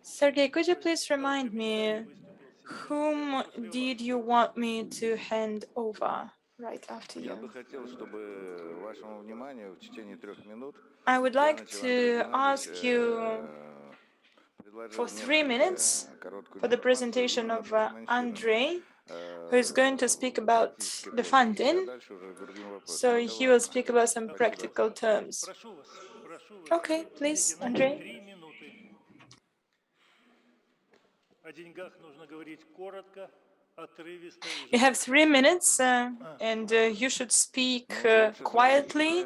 Sergey, could you please remind me, whom did you want me to hand over right after you? I would like to ask you for 3 minutes for the presentation of Andrei, who is going to speak about the funding. So he will speak about some practical terms. Okay, please, Andrei. You have 3 minutes, and you should speak quietly,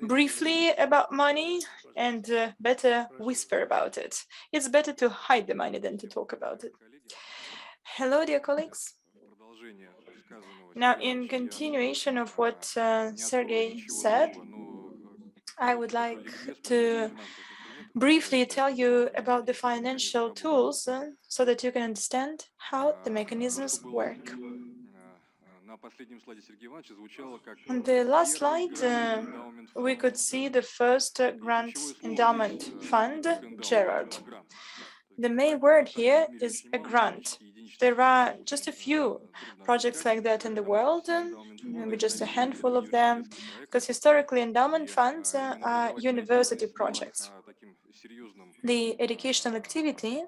briefly about money, and better whisper about it. It's better to hide the money than to talk about it. Hello, dear colleagues. Now, in continuation of what Sergey said, I would like to briefly tell you about the financial tools so that you can understand how the mechanisms work. On the last slide, we could see the first grant endowment fund, Gerard. The main word here is a grant. There are just a few projects like that in the world, maybe just a handful of them, because historically endowment funds are university projects. The educational activity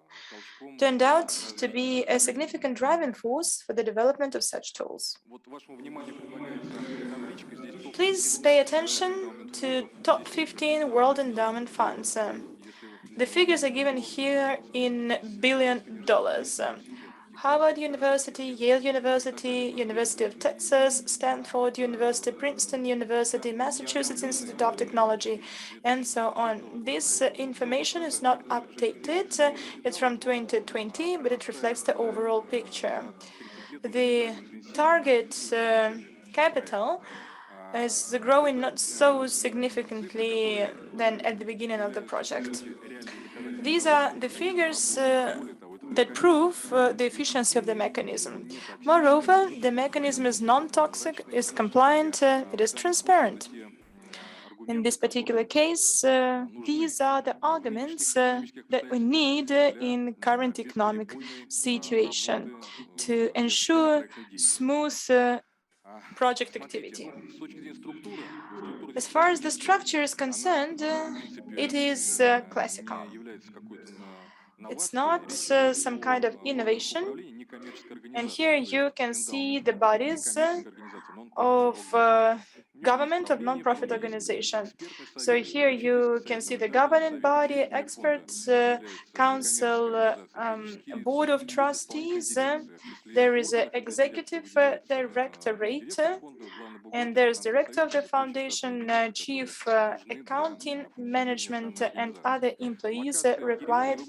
turned out to be a significant driving force for the development of such tools. Please pay attention to top 15 World Endowment Funds. The figures are given here in $billion. Harvard University, Yale University, University of Texas, Stanford University, Princeton University, Massachusetts Institute of Technology, and so on. This information is not updated. It's from 2020, but it reflects the overall picture. The target capital is growing not so significantly than at the beginning of the project. These are the figures that prove the efficiency of the mechanism. Moreover, the mechanism is non-toxic, is compliant, it is transparent. In this particular case, these are the arguments that we need in current economic situation to ensure smooth project activity. As far as the structure is concerned, it is classical. It's not some kind of innovation. And here you can see the bodies of government, of non-profit organization. So here you can see the governing body, experts, council, board of trustees. There is an executive directorate, and there's director of the foundation, chief accounting, management, and other employees required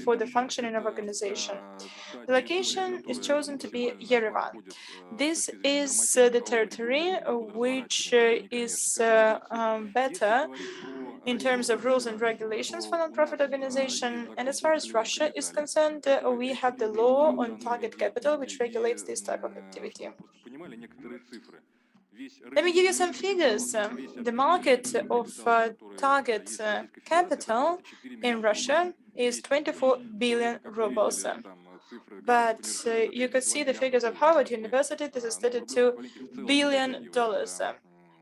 for the functioning of organization. The location is chosen to be Yerevan. This is the territory which is better in terms of rules and regulations for non-profit organization. And as far as Russia is concerned, we have the law on target capital, which regulates this type of activity. Let me give you some figures. The market of target capital in Russia is 24 billion rubles. But you could see the figures of Harvard University. This is $32 billion.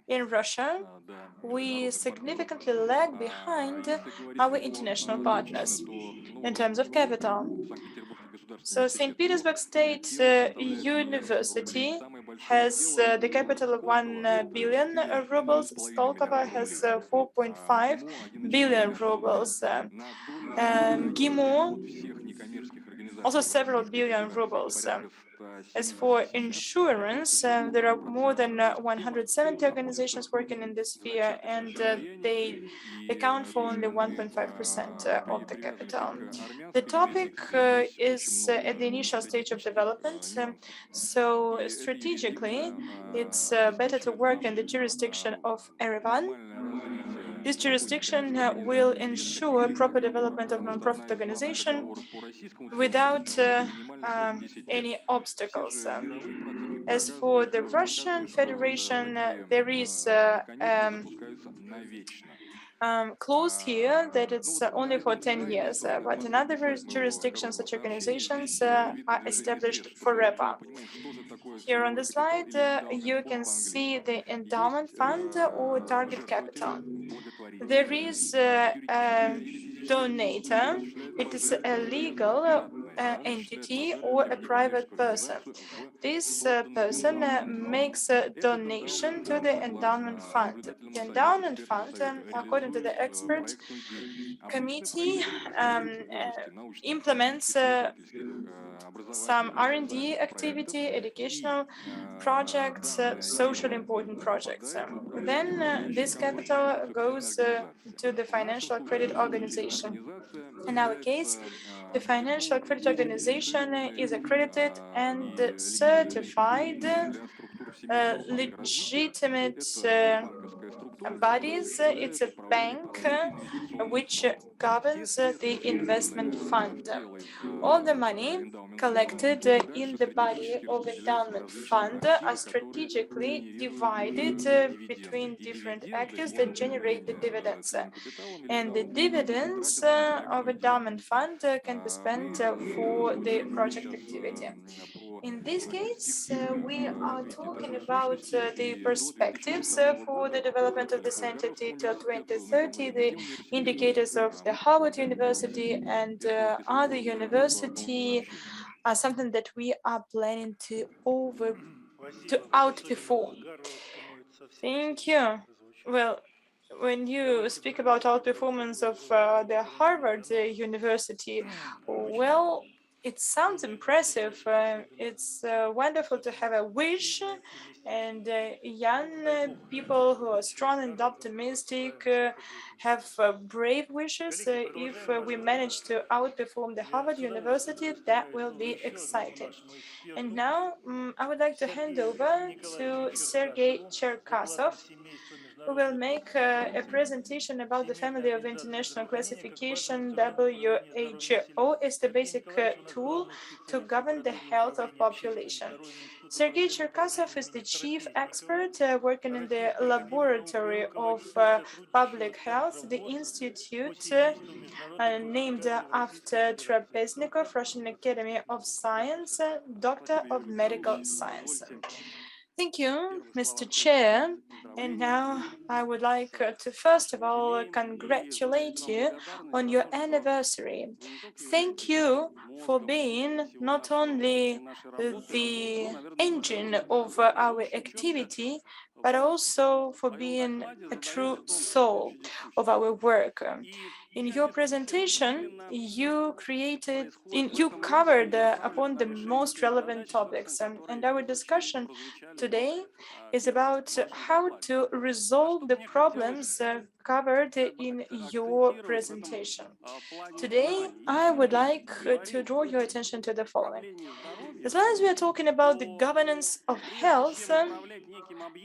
In Russia, we significantly lag behind our international partners in terms of capital. So St. Petersburg State University has the capital of 1 billion rubles. Skolkovo has 4.5 billion rubles. GIMO, also several billion rubles. As for insurance, there are more than 170 organizations working in this sphere, and they account for only 1.5% of the capital. The topic is at the initial stage of development, so strategically, it's better to work in the jurisdiction of Erevan. This jurisdiction will ensure proper development of non-profit organization without any obstacles. As for the Russian Federation, there is clause here that it's only for 10 years, but in other jurisdictions, such organizations are established forever. Here on the slide, you can see the endowment fund or target capital. There is a donator. It is a legal entity or a private person. This person makes a donation to the endowment fund. The endowment fund, according to the expert committee, implements some R&D activity, educational projects, socially important projects. Then this capital goes to the financial credit organization. In our case, the financial credit organization is accredited and certified legitimate bodies. It's a bank which governs the investment fund. All the money collected in the body of endowment fund are strategically divided between different actors that generate the dividends. And the dividends of endowment fund can be spent for the project activity. In this case, we are talking about the perspectives for the development of this entity till 2030, the indicators of the Harvard University and other university are something that we are planning to outperform. Thank you. Well, when you speak about outperformance of the Harvard University, well, it sounds impressive. It's wonderful to have a wish, and young people who are strong and optimistic have brave wishes. If we manage to outperform the Harvard University, that will be exciting. And now I would like to hand over to Sergei Cherkasov, who will make a presentation about the family of international classification WHO as the basic tool to govern the health of population. Sergei Cherkasov is the chief expert working in the laboratory of public health, the institute named after Trapeznikov, Russian Academy of Science, Doctor of Medical Science. Thank you, Mr. Chair. And now I would like to first of all congratulate you on your anniversary. Thank you for being not only the engine of our activity, but also for being a true soul of our work. In your presentation, you covered upon the most relevant topics, and our discussion today is about how to resolve the problems covered in your presentation. Today, I would like to draw your attention to the following. As long as we are talking about the governance of health,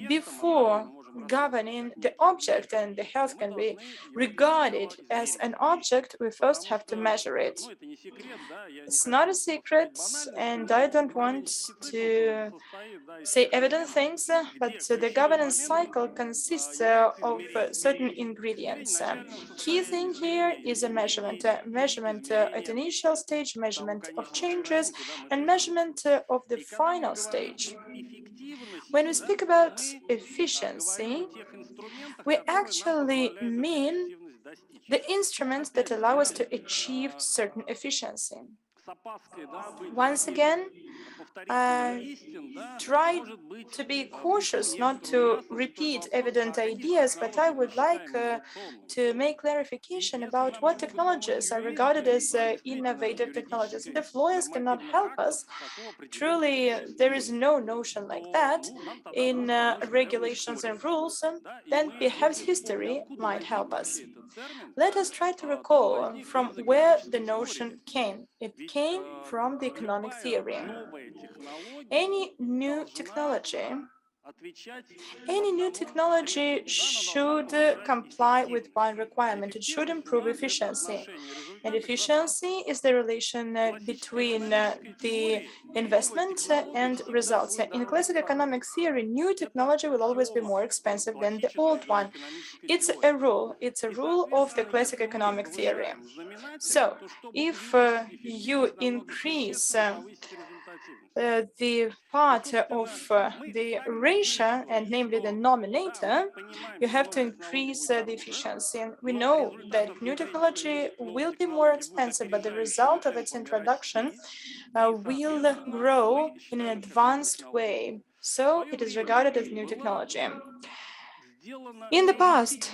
before governing the object, and the health can be regarded as an object, we first have to measure it. It's not a secret, and I don't want to say evident things, but the governance cycle consists of certain ingredients. Key thing here is a measurement. Measurement at initial stage, measurement of changes, and measurement of the final stage. When we speak about efficiency, we actually mean the instruments that allow us to achieve certain efficiency. Once again, try to be cautious not to repeat evident ideas, but I would like to make clarification about what technologies are regarded as innovative technologies. And if lawyers cannot help us, truly there is no notion like that in regulations and rules, then perhaps history might help us. Let us try to recall from where the notion came. It came from the economic theory. Any new technology Any new technology should comply with one requirement. It should improve efficiency. And efficiency is the relation between the investment and results. In classic economic theory, new technology will always be more expensive than the old one. It's a rule. It's a rule of the classic economic theory. So, if you increase the part of the ratio, and namely the nominator, you have to increase the efficiency. And we know that new technology will be more expensive, but the result of its introduction will grow in an advanced way. So it is regarded as new technology. In the past,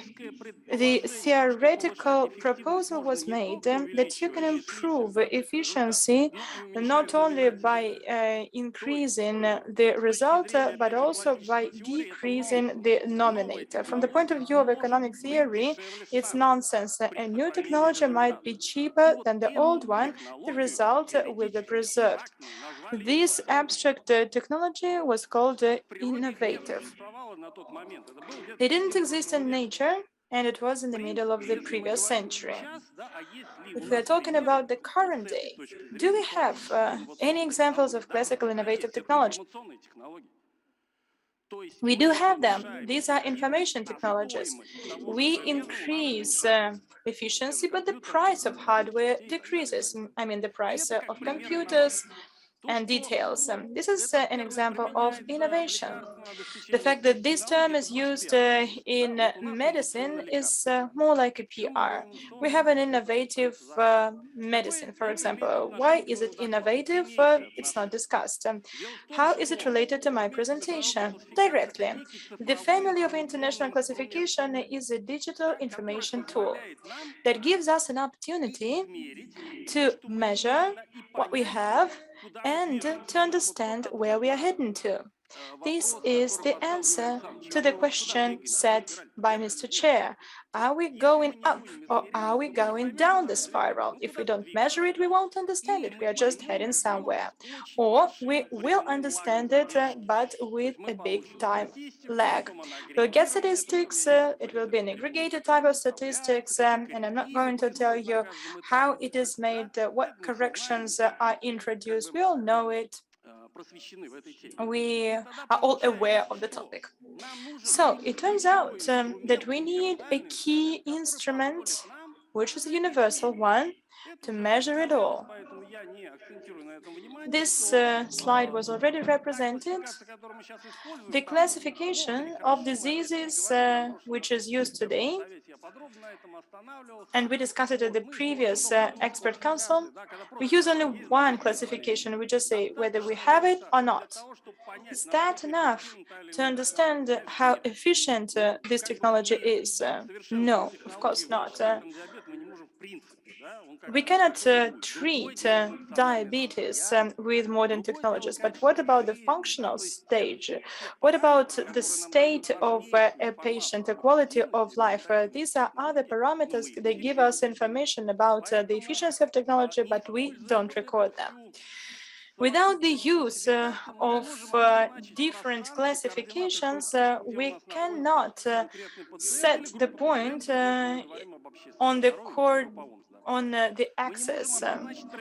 the theoretical proposal was made that you can improve efficiency not only by increasing the result, but also by decreasing the nominator. From the point of view of economic theory, it's nonsense. A new technology might be cheaper than the old one, the result will be preserved. This abstract technology was called innovative. It didn't exist in nature, and it was in the middle of the previous century. If we are talking about the current day, do we have any examples of classical innovative technology? We do have them. These are information technologies. We increase efficiency, but the price of hardware decreases. I mean, the price of computers and details. This is an example of innovation. The fact that this term is used in medicine is more like a PR. We have an innovative medicine, for example. Why is it innovative? It's not discussed. How is it related to my presentation? Directly. The family of international classification is a digital information tool that gives us an opportunity to measure what we have and to understand where we are heading to. This is the answer to the question set by Mr. Chair. Are we going up or are we going down the spiral? If we don't measure it, we won't understand it. We are just heading somewhere. Or we will understand it, but with a big time lag. We'll get statistics, it will be an aggregated type of statistics, and I'm not going to tell you how it is made, what corrections are introduced. We all know it. We are all aware of the topic. So it turns out that we need a key instrument, which is a universal one, to measure it all. This slide was already represented. The classification of diseases which is used today, and we discussed it at the previous expert council, we use only one classification. We just say whether we have it or not. Is that enough to understand how efficient this technology is? No, of course not. We cannot treat diabetes with modern technologies, but what about the functional stage? What about the state of a patient, the quality of life? These are other parameters that give us information about the efficiency of technology, but we don't record them. Without the use of different classifications, we cannot set the point on the core on the axis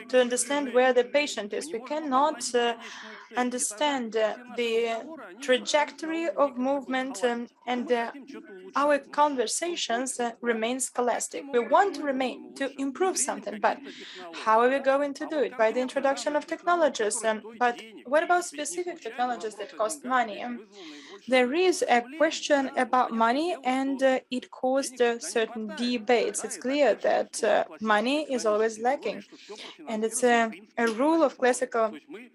to understand where the patient is. We cannot understand the trajectory of movement and our conversations remain scholastic. We want to improve something, but how are we going to do it? By the introduction of technologies. But what about specific technologies that cost money? There is a question about money, and it caused certain debates. It's clear that money is always lacking, and it's a rule of classical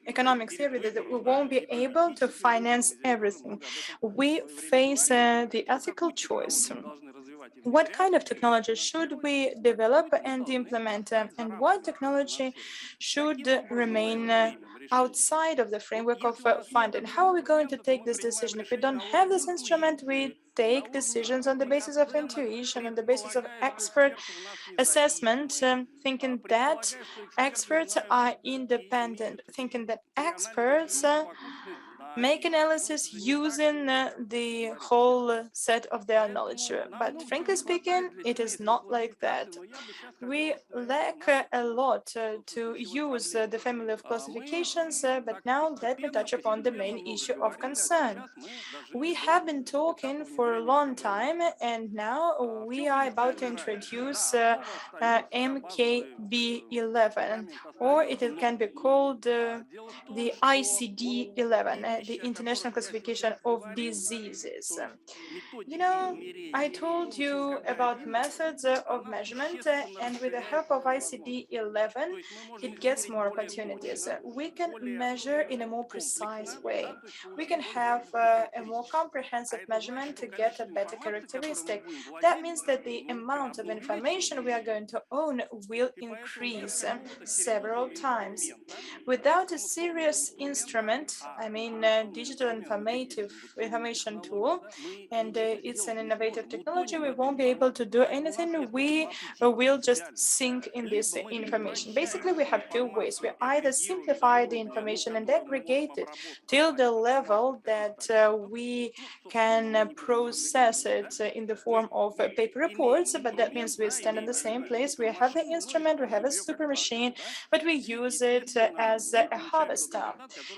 economic theory that we won't be able to finance everything. We face the ethical choice. What kind of technology should we develop and implement, and what technology should remain outside of the framework of funding? How are we going to take this decision? If we don't have this instrument, we take decisions on the basis of intuition, on the basis of expert assessment, thinking that experts are independent, thinking that experts make analysis using the whole set of their knowledge. But frankly speaking, it is not like that. We lack a lot to use the family of classifications, but now let me touch upon the main issue of concern. We have been talking for a long time, and now we are about to introduce MKB11, or it can be called the ICD-11, the International Classification of Diseases. You know, I told you about methods of measurement, and with the help of ICD-11, it gets more opportunities. We can measure in a more precise way. We can have a more comprehensive measurement to get a better characteristic. That means that the amount of information we are going to own will increase several times. Without a serious instrument, I mean digital information tool, and it's an innovative technology, we won't be able to do anything. We will just sink in this information. Basically, we have two ways. We either simplify the information and aggregate it till the level that we can process it in the form of paper reports, but that means we stand in the same place. We have the instrument, we have a super machine, but we use it as a harvester,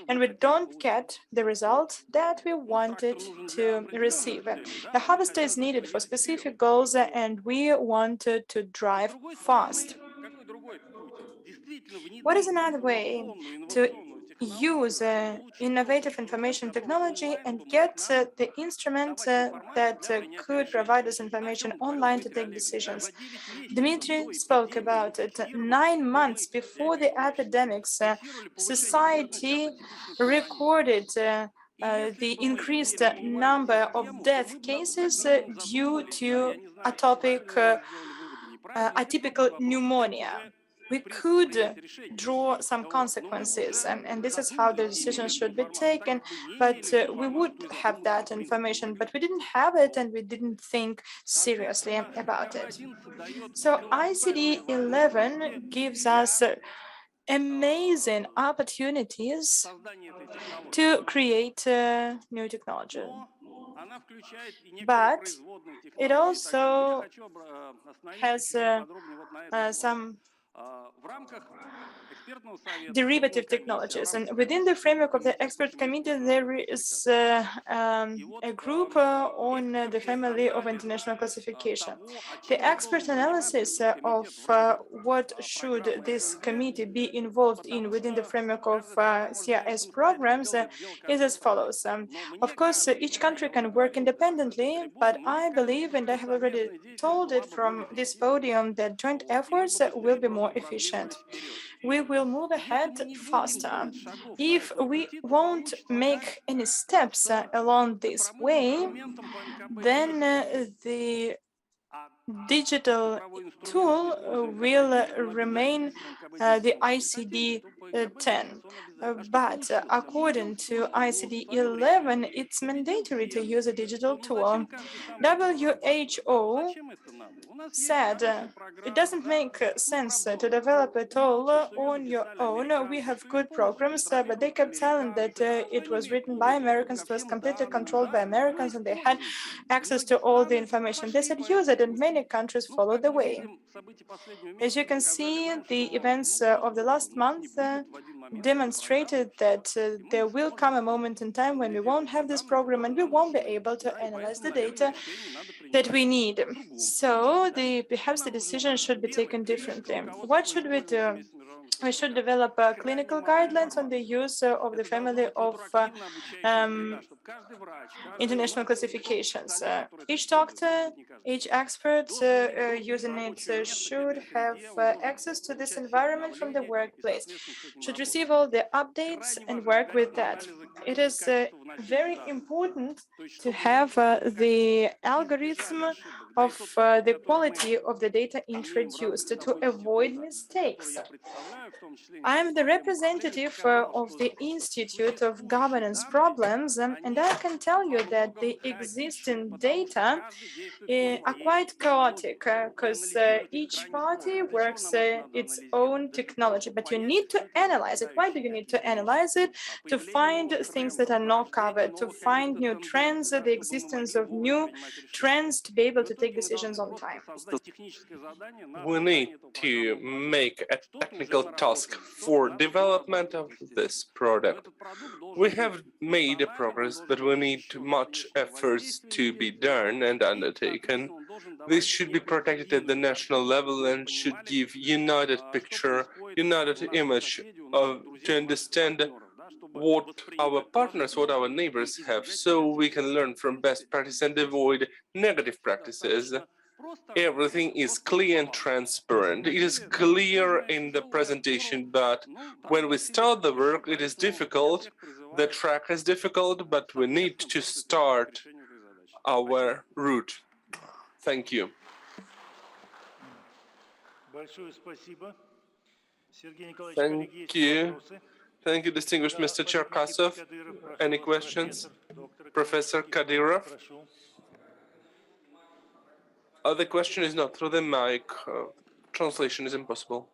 and we don't get the result that we wanted to receive. A harvester is needed for specific goals, and we wanted to drive fast. What is another way to use innovative information technology and get the instrument that could provide us information online to take decisions? Dmitry spoke about it. 9 months before the epidemics, society recorded the increased number of death cases due to atypical pneumonia. We could draw some consequences, and this is how the decision should be taken. But we would have that information, but we didn't have it, and we didn't think seriously about it. So ICD-11 gives us amazing opportunities to create new technology. But it also has some derivative technologies. And within the framework of the expert committee, there is a group on the family of international classification. The expert analysis of what should this committee be involved in within the framework of CIS programs is as follows. Of course, each country can work independently, but I believe, and I have already told it from this podium, that joint efforts will be more efficient. We will move ahead faster. If we won't make any steps along this way, then the digital tool will remain the ICD-10. But according to ICD-11, it's mandatory to use a digital tool. WHO said it doesn't make sense to develop a tool on your own. We have good programs, but they kept telling that it was written by Americans, it was completely controlled by Americans, and they had access to all the information. They said use it, and many countries followed the way. As you can see, the events of the last month demonstrated that there will come a moment in time when we won't have this program and we won't be able to analyze the data that we need. So perhaps the decision should be taken differently. What should we do? We should develop clinical guidelines on the use of the family of international classifications. Each doctor, each expert using it should have access to this environment from the workplace, should receive all the updates and work with that. It is very important to have the algorithm of the quality of the data introduced to avoid mistakes. I am the representative of the Institute of Governance Problems, and And I can tell you that the existing data are quite chaotic because each party works its own technology, but you need to analyze it. Why do you need to analyze it? To find things that are not covered, to find new trends, the existence of new trends, to be able to take decisions on time. We need to make a technical task for development of this product. We have made a progress, but we need much efforts to be done and undertaken. This should be protected at the national level and should give united picture, united image to understand what our partners, what our neighbors have, so we can learn from best practice and avoid negative practices. Everything is clear and transparent. It is clear in the presentation, but when we start the work, it is difficult. The track is difficult, but we need to start our route. Thank you. Thank you. Thank you, distinguished Mr. Cherkasov. Any questions? Professor Kadyrov? The question is not through the mic. Translation is impossible.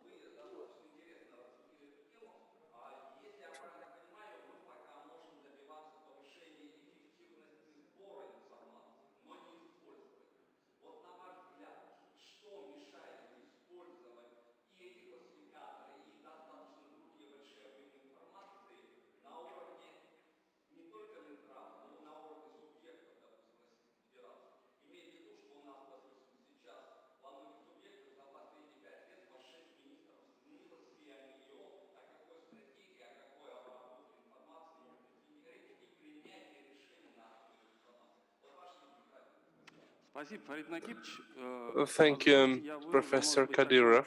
Thank you, Professor Kadyrov.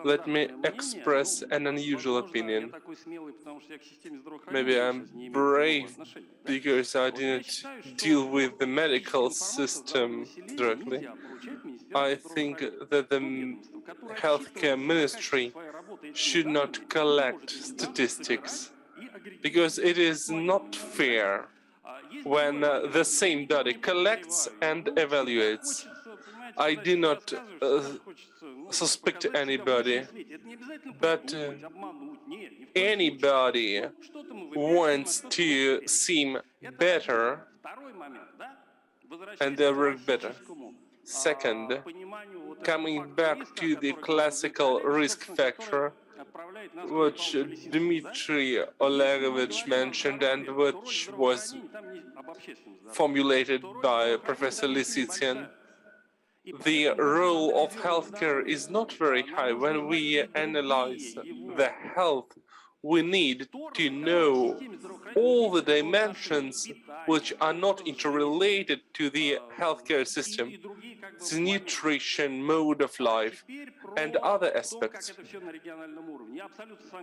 Let me express an unusual opinion. Maybe I'm brave because I didn't deal with the medical system directly. I think that the healthcare ministry should not collect statistics because it is not fair when the same body collects and evaluates. I do not suspect anybody, but anybody wants to seem better and they work better. Second, coming back to the classical risk factor, which Dmitry Olegovich mentioned and which was formulated by Professor Lisitsyn, the role of healthcare is not very high. When we analyze the health, we need to know all the dimensions which are not interrelated to the healthcare system, the nutrition, mode of life, and other aspects.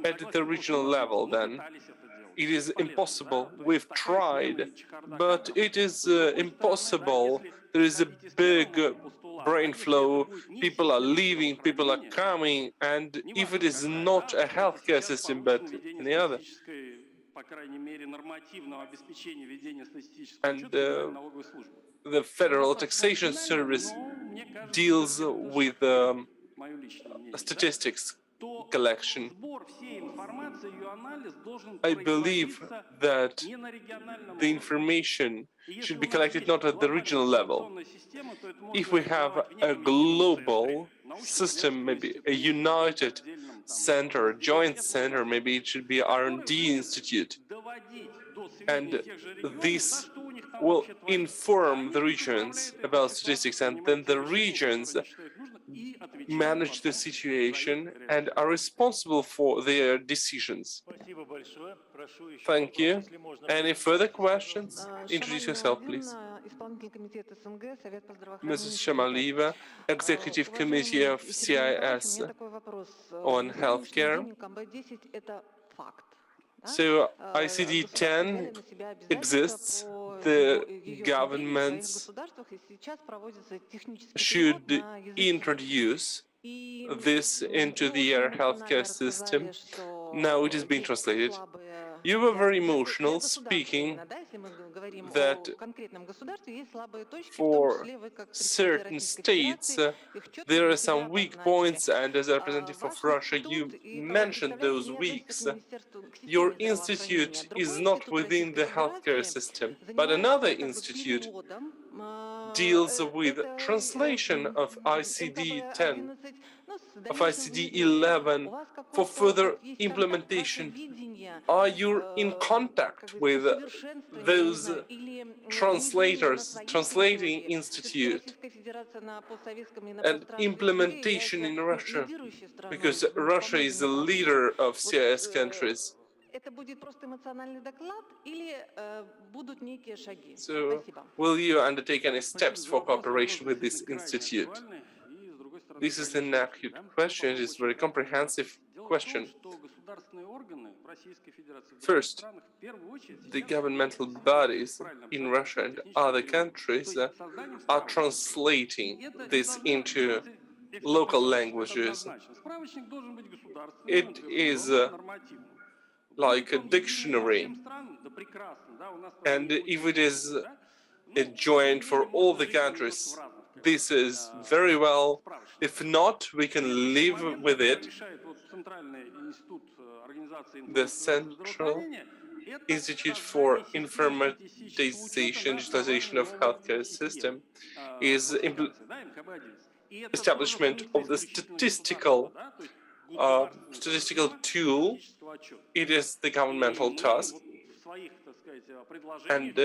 At the regional level, then, it is impossible. We've tried, but it is impossible. There is a big brain flow. People are leaving, people are coming, and if it is not a healthcare system, but any other, and the Federal Taxation Service deals with statistics collection. I believe that the information should be collected not at the regional level. If we have a global system, maybe a united center, a joint center, maybe it should be R&D institute, and this will inform the regions about statistics, and then the regions manage the situation and are responsible for their decisions. Thank you. Any further questions? Introduce yourself, please. Mrs. Shamalieva, Executive Committee of CIS on Healthcare. So ICD-10 exists. The governments should introduce this into their healthcare system. Now it is being translated. You were very emotional speaking that for certain states there are some weak points, and as a representative of Russia, you mentioned those weaks. Your institute is not within the healthcare system, but another institute deals with translation of ICD-10, of ICD-11 for further implementation. Are you in contact with those translators, translating institute, and implementation in Russia? Because Russia is the leader of CIS countries. So, will you undertake any steps for cooperation with this institute? This is an acute question. It is a very comprehensive question. First, the governmental bodies in Russia and other countries are translating this into local languages. It is like a dictionary, and if it is a joint for all the countries, this is very well. If not, we can live with it. The Central Institute for Informatization, Digitalization of Healthcare System is establishment of the statistical tool. It is the governmental task, and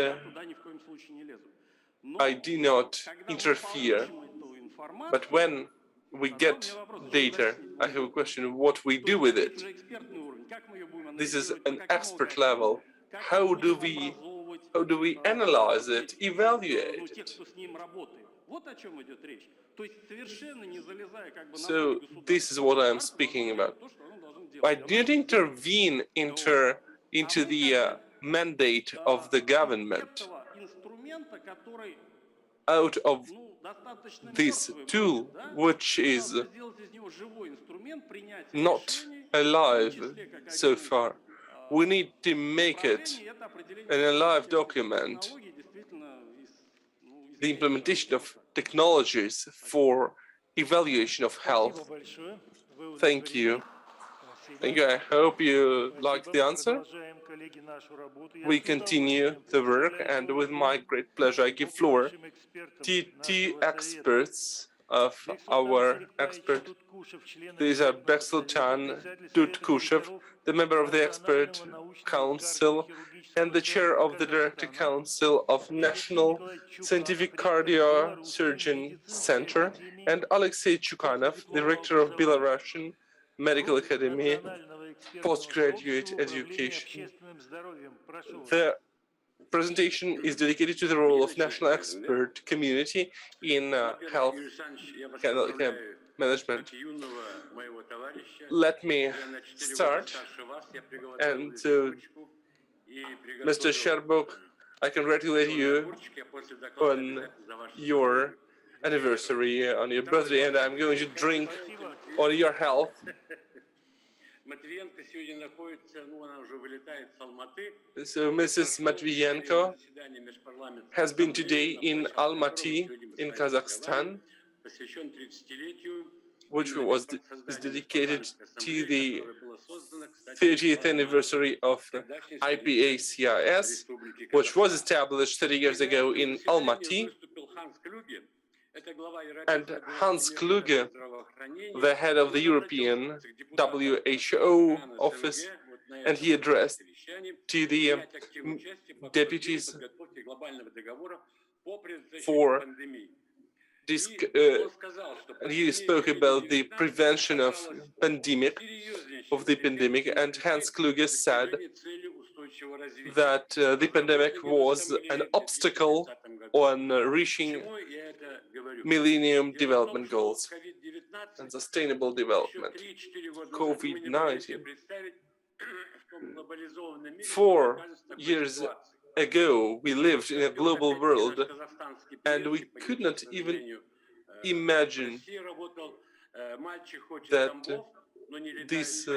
I do not interfere. But when we get data, I have a question: what we do with it? This is an expert level. How do we analyze it, evaluate it? So this is what I am speaking about. I didn't intervene into the mandate of the government. Out of this tool, which is not alive so far, we need to make it an alive document. The implementation of technologies for evaluation of health. Thank you. Thank you. I hope you liked the answer. We continue the work, and with my great pleasure, I give floor to two experts of our expert. These are Beksultan Tutkushev, the member of the expert council and the chair of the director council of National Scientific Cardiosurgeon Center, and Alexei Chukanov, director of Belarusian Medical Academy postgraduate education. The presentation is dedicated to the role of national expert community in health management. Let me start, and Mr. Sherbuk, I congratulate you on your anniversary, on your birthday, and I'm going to drink on your health. So Mrs. Matviyenko has been today in Almaty in Kazakhstan, which is dedicated to the 30th anniversary of IPA-CIS, which was established 30 years ago in Almaty. And Hans Kluge, the head of the European WHO office, and he addressed to the deputies for this, and he spoke about the prevention of the pandemic, and Hans Kluge said that the pandemic was an obstacle on reaching Millennium Development Goals and sustainable development. COVID-19. 4 years ago, we lived in a global world, and we could not even imagine that this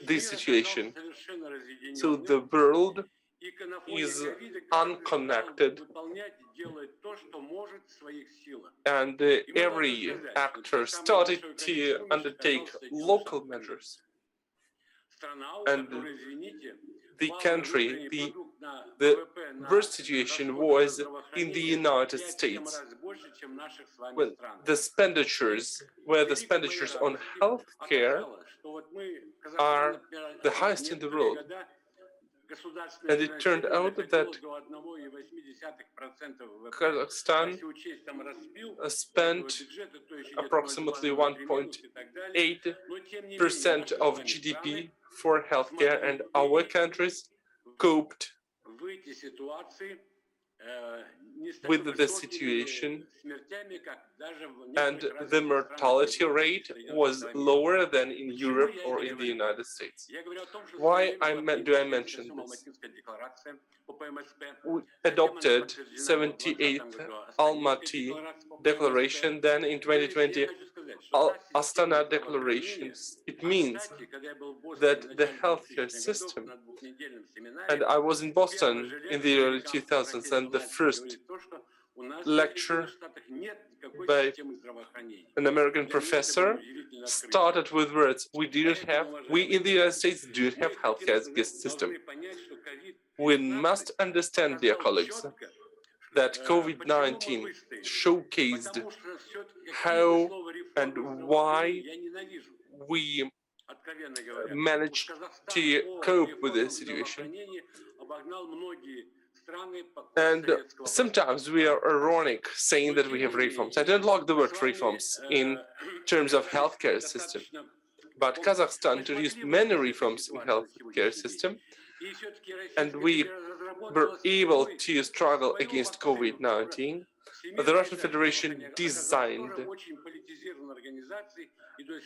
this situation. So the world is unconnected, and every actor started to undertake local measures. And the country, the worst situation was in the United States, when the expenditures on healthcare are the highest in the world. And it turned out that Kazakhstan spent approximately 1.8% of GDP for healthcare, and our countries coped with the situation, and the mortality rate was lower than in Europe or in the United States. Why do I mention this? We adopted 78th Almaty Declaration, then in 2020 Astana Declarations. It means that the healthcare system, and I was in Boston in the early 2000s, and the first lecture by an American professor started with words, we in the United States do not have healthcare system. We must understand, dear colleagues, that COVID-19 showcased how and why we managed to cope with this situation. And sometimes we are ironic saying that we have reforms. I don't like the word reforms in terms of healthcare system, but Kazakhstan introduced many reforms in healthcare system, and we were able to struggle against COVID-19. The Russian Federation designed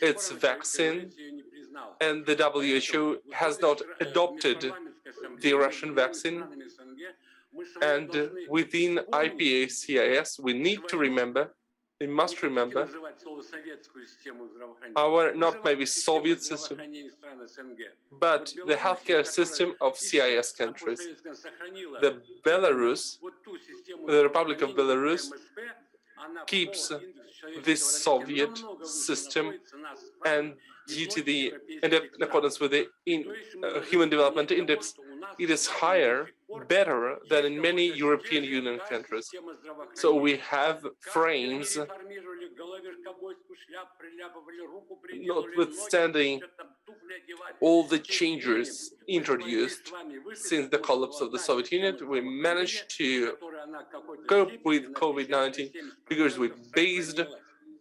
its vaccine, and the WHO has not adopted the Russian vaccine. And within IPA-CIS, we must remember our, not maybe Soviet system, but the healthcare system of CIS countries. The Republic of Belarus keeps this Soviet system, and in accordance with the Human Development Index, it is better than in many European Union countries. So we have frames, notwithstanding all the changes introduced since the collapse of the Soviet Union, we managed to cope with COVID-19 because we based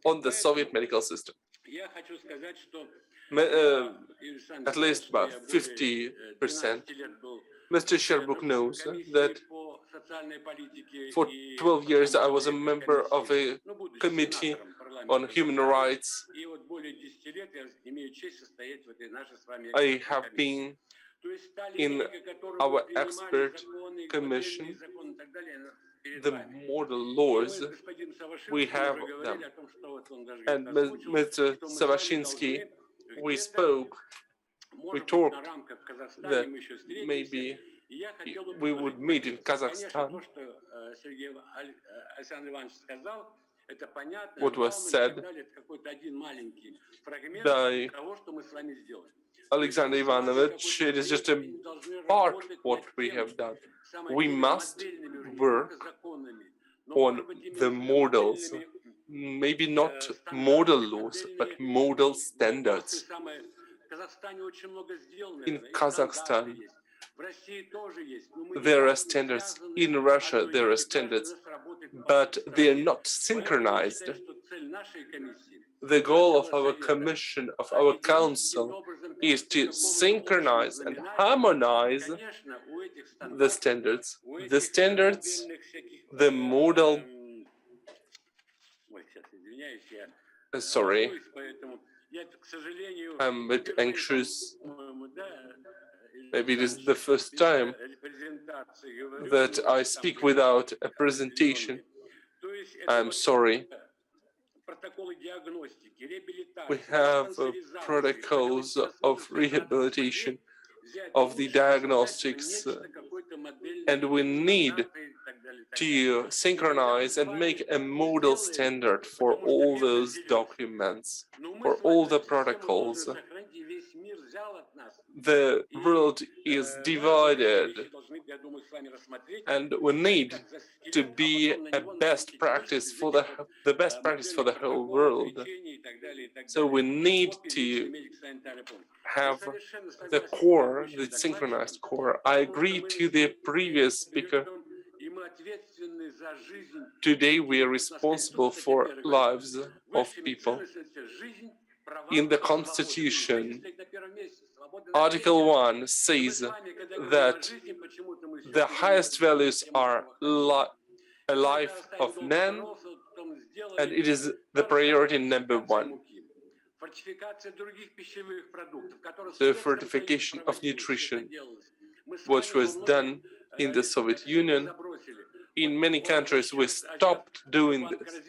on the Soviet medical system. At least about 50%. Mr. Sherbuk knows that for 12 years I was a member of a committee on human rights. I have been in our expert commission. The model laws, we have them. And Mr. Savashinsky, we talked that maybe we would meet in Kazakhstan. What was said by Alexander Ivanovich, it is just a part of what we have done. We must work on the models, maybe not model laws, but model standards. In Kazakhstan, there are standards. In Russia, there are standards, but they are not synchronized. The goal of our commission, of our council, is to synchronize and harmonize the standards. The standards, the model. Sorry, I'm a bit anxious. Maybe it is the first time that I speak without a presentation. I'm sorry. We have protocols of rehabilitation, of the diagnostics, and we need to synchronize and make a model standard for all those documents, for all the protocols. The world is divided, and we need to be a best practice for the best practice for the whole world. So we need to have the core, the synchronized core. I agree to the previous speaker. Today we are responsible for lives of people. In the Constitution, Article 1 says that the highest values are a life of man, and it is the priority number one. The fortification of nutrition, which was done in the Soviet Union. In many countries, we stopped doing this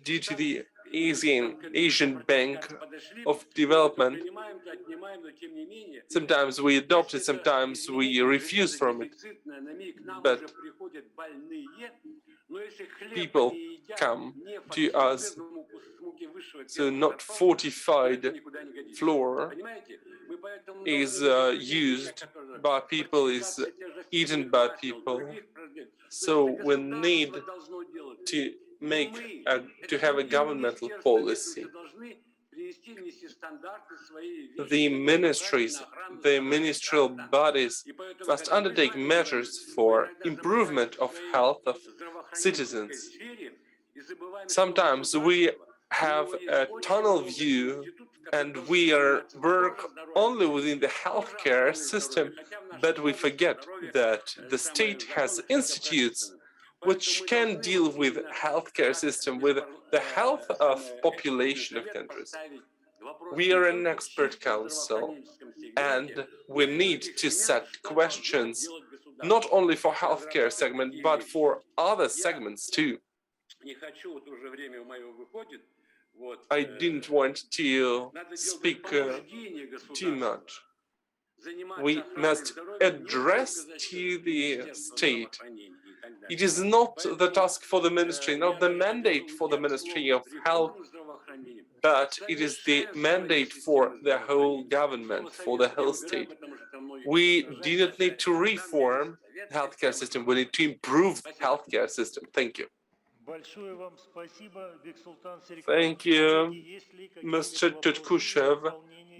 due to the Asian Bank of Development. Sometimes we adopt it, sometimes we refuse from it. But people come to us, so not fortified flour is used by people, is eaten by people. So we need to have a governmental policy. The ministries, the ministerial bodies must undertake measures for improvement of health of citizens. Sometimes we have a tunnel view and we work only within the healthcare system, but we forget that the state has institutes which can deal with healthcare system, with the health of population of countries. We are an expert council, and we need to set questions not only for healthcare segment, but for other segments too. I didn't want to speak too much. We must address to the state. It is not the task for the ministry, not the mandate for the Ministry of Health, but it is the mandate for the whole government, for the whole state. We do not need to reform the healthcare system, we need to improve the healthcare system. Thank you. Thank you, Mr. Tutkushev.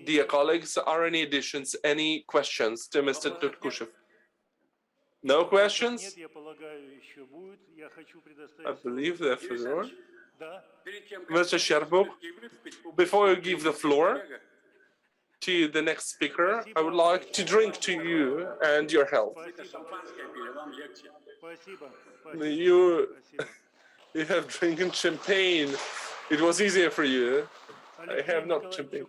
Dear colleagues, are any additions, any questions to Mr. Tutkushev? No questions? I believe the floor. Mr. Sherbuk, before you give the floor to the next speaker, I would like to drink to you and your health. You have drinking champagne. It was easier for you. I have not champagne.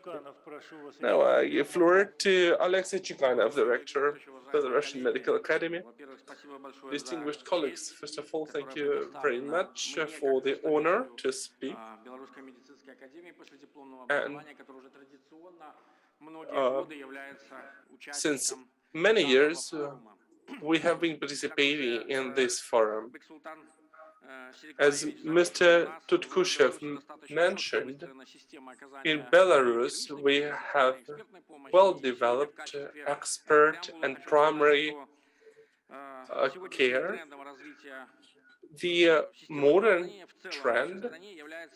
Now I give floor to Alexei Chikanov, Director of the Russian Medical Academy. Distinguished colleagues, first of all, thank you very much for the honor to speak. And since many years, we have been participating in this forum. As Mr. Tutkushev mentioned, in Belarus we have well-developed expert and primary care. The modern trend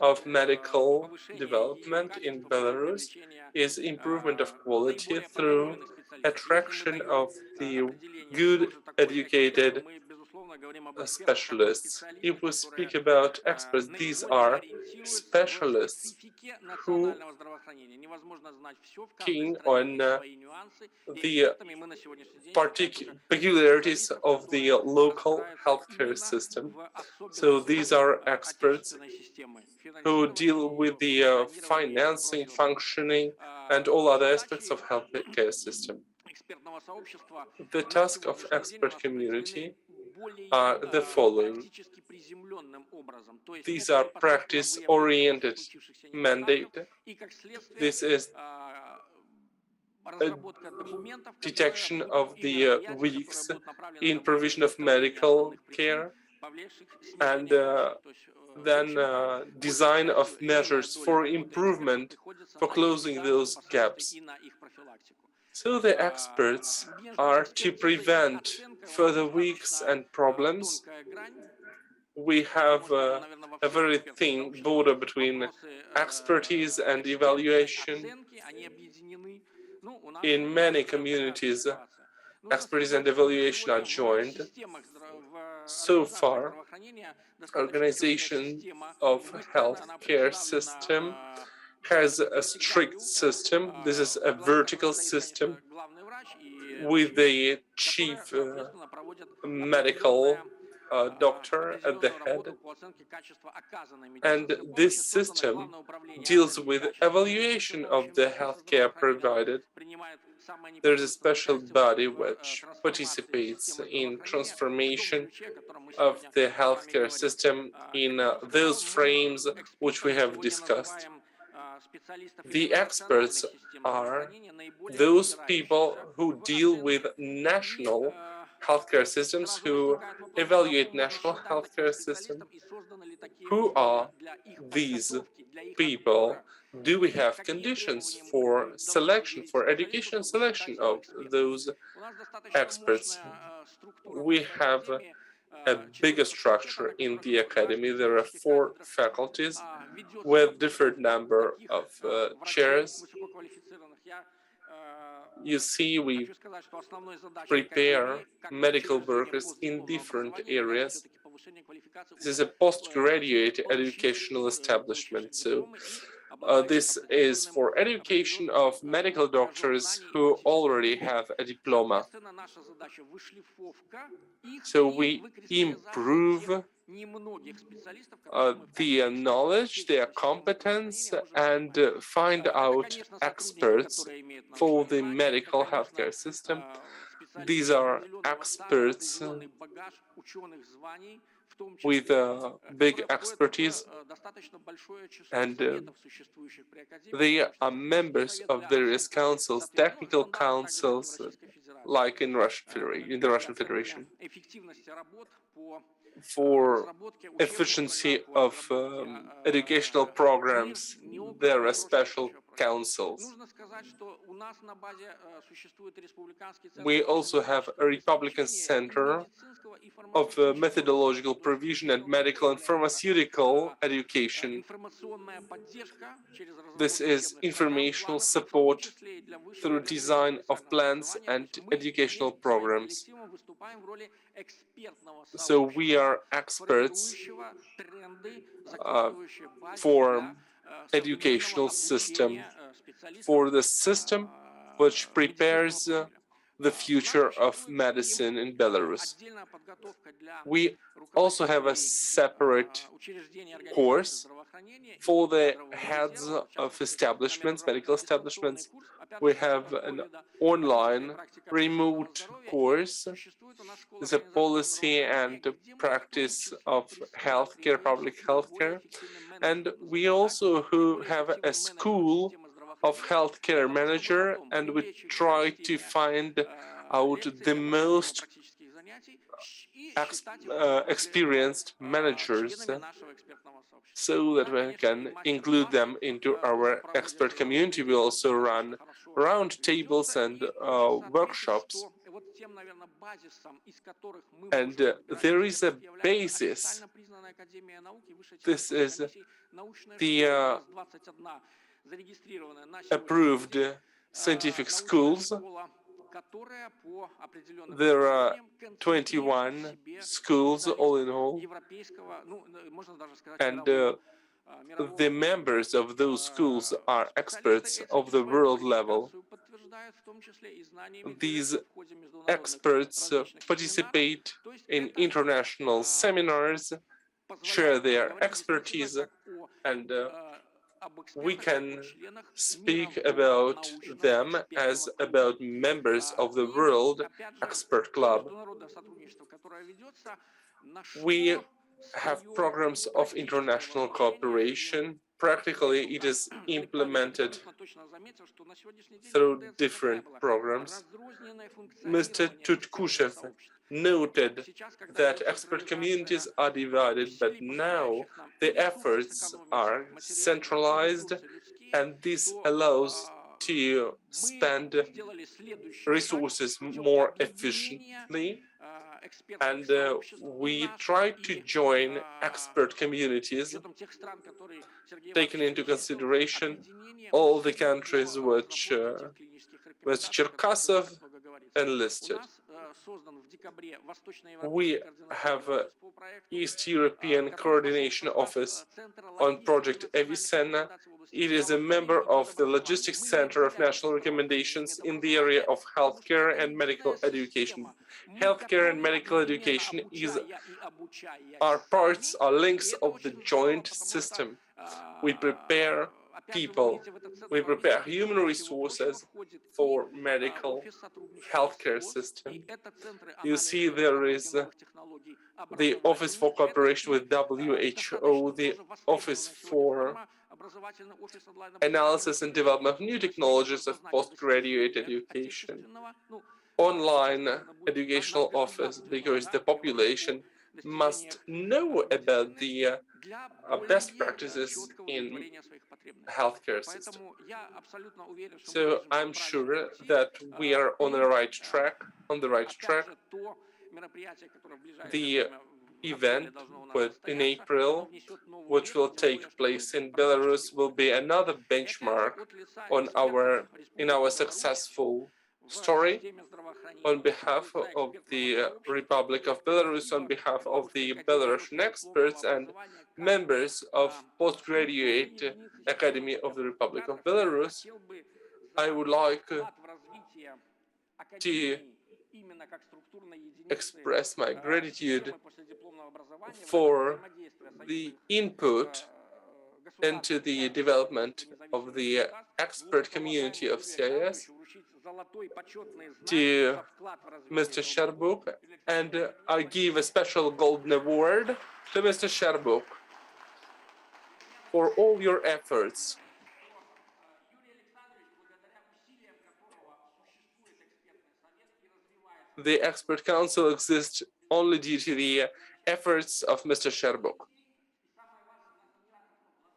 of medical development in Belarus is improvement of quality through attraction of the good educated specialists. If we speak about experts, these are specialists who keen on the peculiarities of the local healthcare system. So these are experts who deal with the financing, functioning, and all other aspects of healthcare system. The task of expert community are the following. These are practice-oriented mandate. This is a detection of the weaks in provision of medical care, and then design of measures for improvement, for closing those gaps. So the experts are to prevent further weaks and problems. We have a very thin border between expertise and evaluation. In many communities, expertise and evaluation are joined. So far, organization of healthcare system has a strict system. This is a vertical system with the chief medical doctor at the head, and this system deals with evaluation of the healthcare provided. There is a special body which participates in transformation of the healthcare system in those frames which we have discussed. The experts are those people who deal with national healthcare systems, who evaluate national healthcare system. Who are these people? Do we have conditions for selection, for education selection of those experts? We have a bigger structure in the academy. There are 4 faculties with different number of chairs. You see, we prepare medical workers in different areas. This is a postgraduate educational establishment, so this is for education of medical doctors who already have a diploma. So we improve their knowledge, their competence, and find out experts for the medical healthcare system. These are experts with big expertise, and they are members of various councils, technical councils, like in the Russian Federation. For efficiency of educational programs, there are special councils. We also have a Republican Center of methodological provision and medical and pharmaceutical education. This is informational support through design of plans and educational programs. So we are experts for educational system, for the system which prepares the future of medicine in Belarus. We also have a separate course for the heads of establishments, medical establishments. We have an online remote course. It's a policy and practice of healthcare, public healthcare. And we also have a school of healthcare manager, and we try to find out the most experienced managers so that we can include them into our expert community. We also run round tables and workshops. And there is a basis. This is the approved scientific schools. There are 21 schools all in all, and the members of those schools are experts of the world level. These experts participate in international seminars, share their expertise, and we can speak about them as about members of the World Expert Club. We have programs of international cooperation. Practically, it is implemented through different programs. Mr. Tutkushev noted that expert communities are divided, but now the efforts are centralized, and this allows to spend resources more efficiently. And we try to join expert communities, taking into consideration all the countries which Mr. Cherkasov enlisted. We have an East European Coordination Office on Project Avicenna. It is a member of the Logistics Center of National Recommendations in the area of healthcare and medical education. Healthcare and medical education are parts, are links of the joint system. We prepare people, we prepare human resources for medical healthcare system. You see, there is the Office for Cooperation with WHO, the Office for Analysis and Development of New Technologies of Postgraduate Education, online educational office, because the population must know about the best practices in healthcare system. So I'm sure that we are on the right track. The event in April, which will take place in Belarus, will be another benchmark in our successful story. On behalf of the Republic of Belarus, on behalf of the Belarusian experts and members of Postgraduate Academy of the Republic of Belarus, I would like to express my gratitude for the input into the development of the expert community of CIS, to Mr. Sherbuk, and I give a special golden award to Mr. Sherbuk for all your efforts. The expert council exists only due to the efforts of Mr. Sherbuk.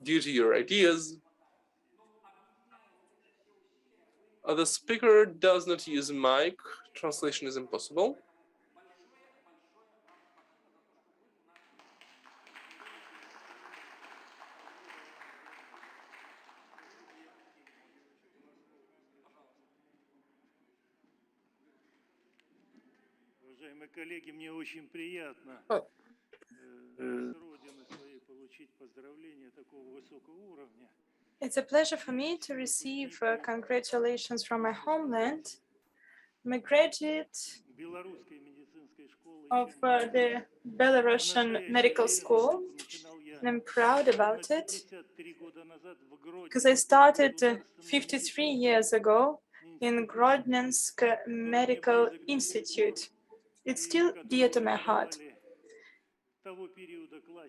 Due to your ideas, the speaker does not use mic. Translation is impossible. Уважаемые коллеги, мне очень приятно с родины своей получить поздравления такого высокого уровня. It's a pleasure for me to receive congratulations from my homeland. I'm a graduate of the Belarusian Medical School, and I'm proud about it because I started 53 years ago in Grodnensk Medical Institute. It's still dear to my heart.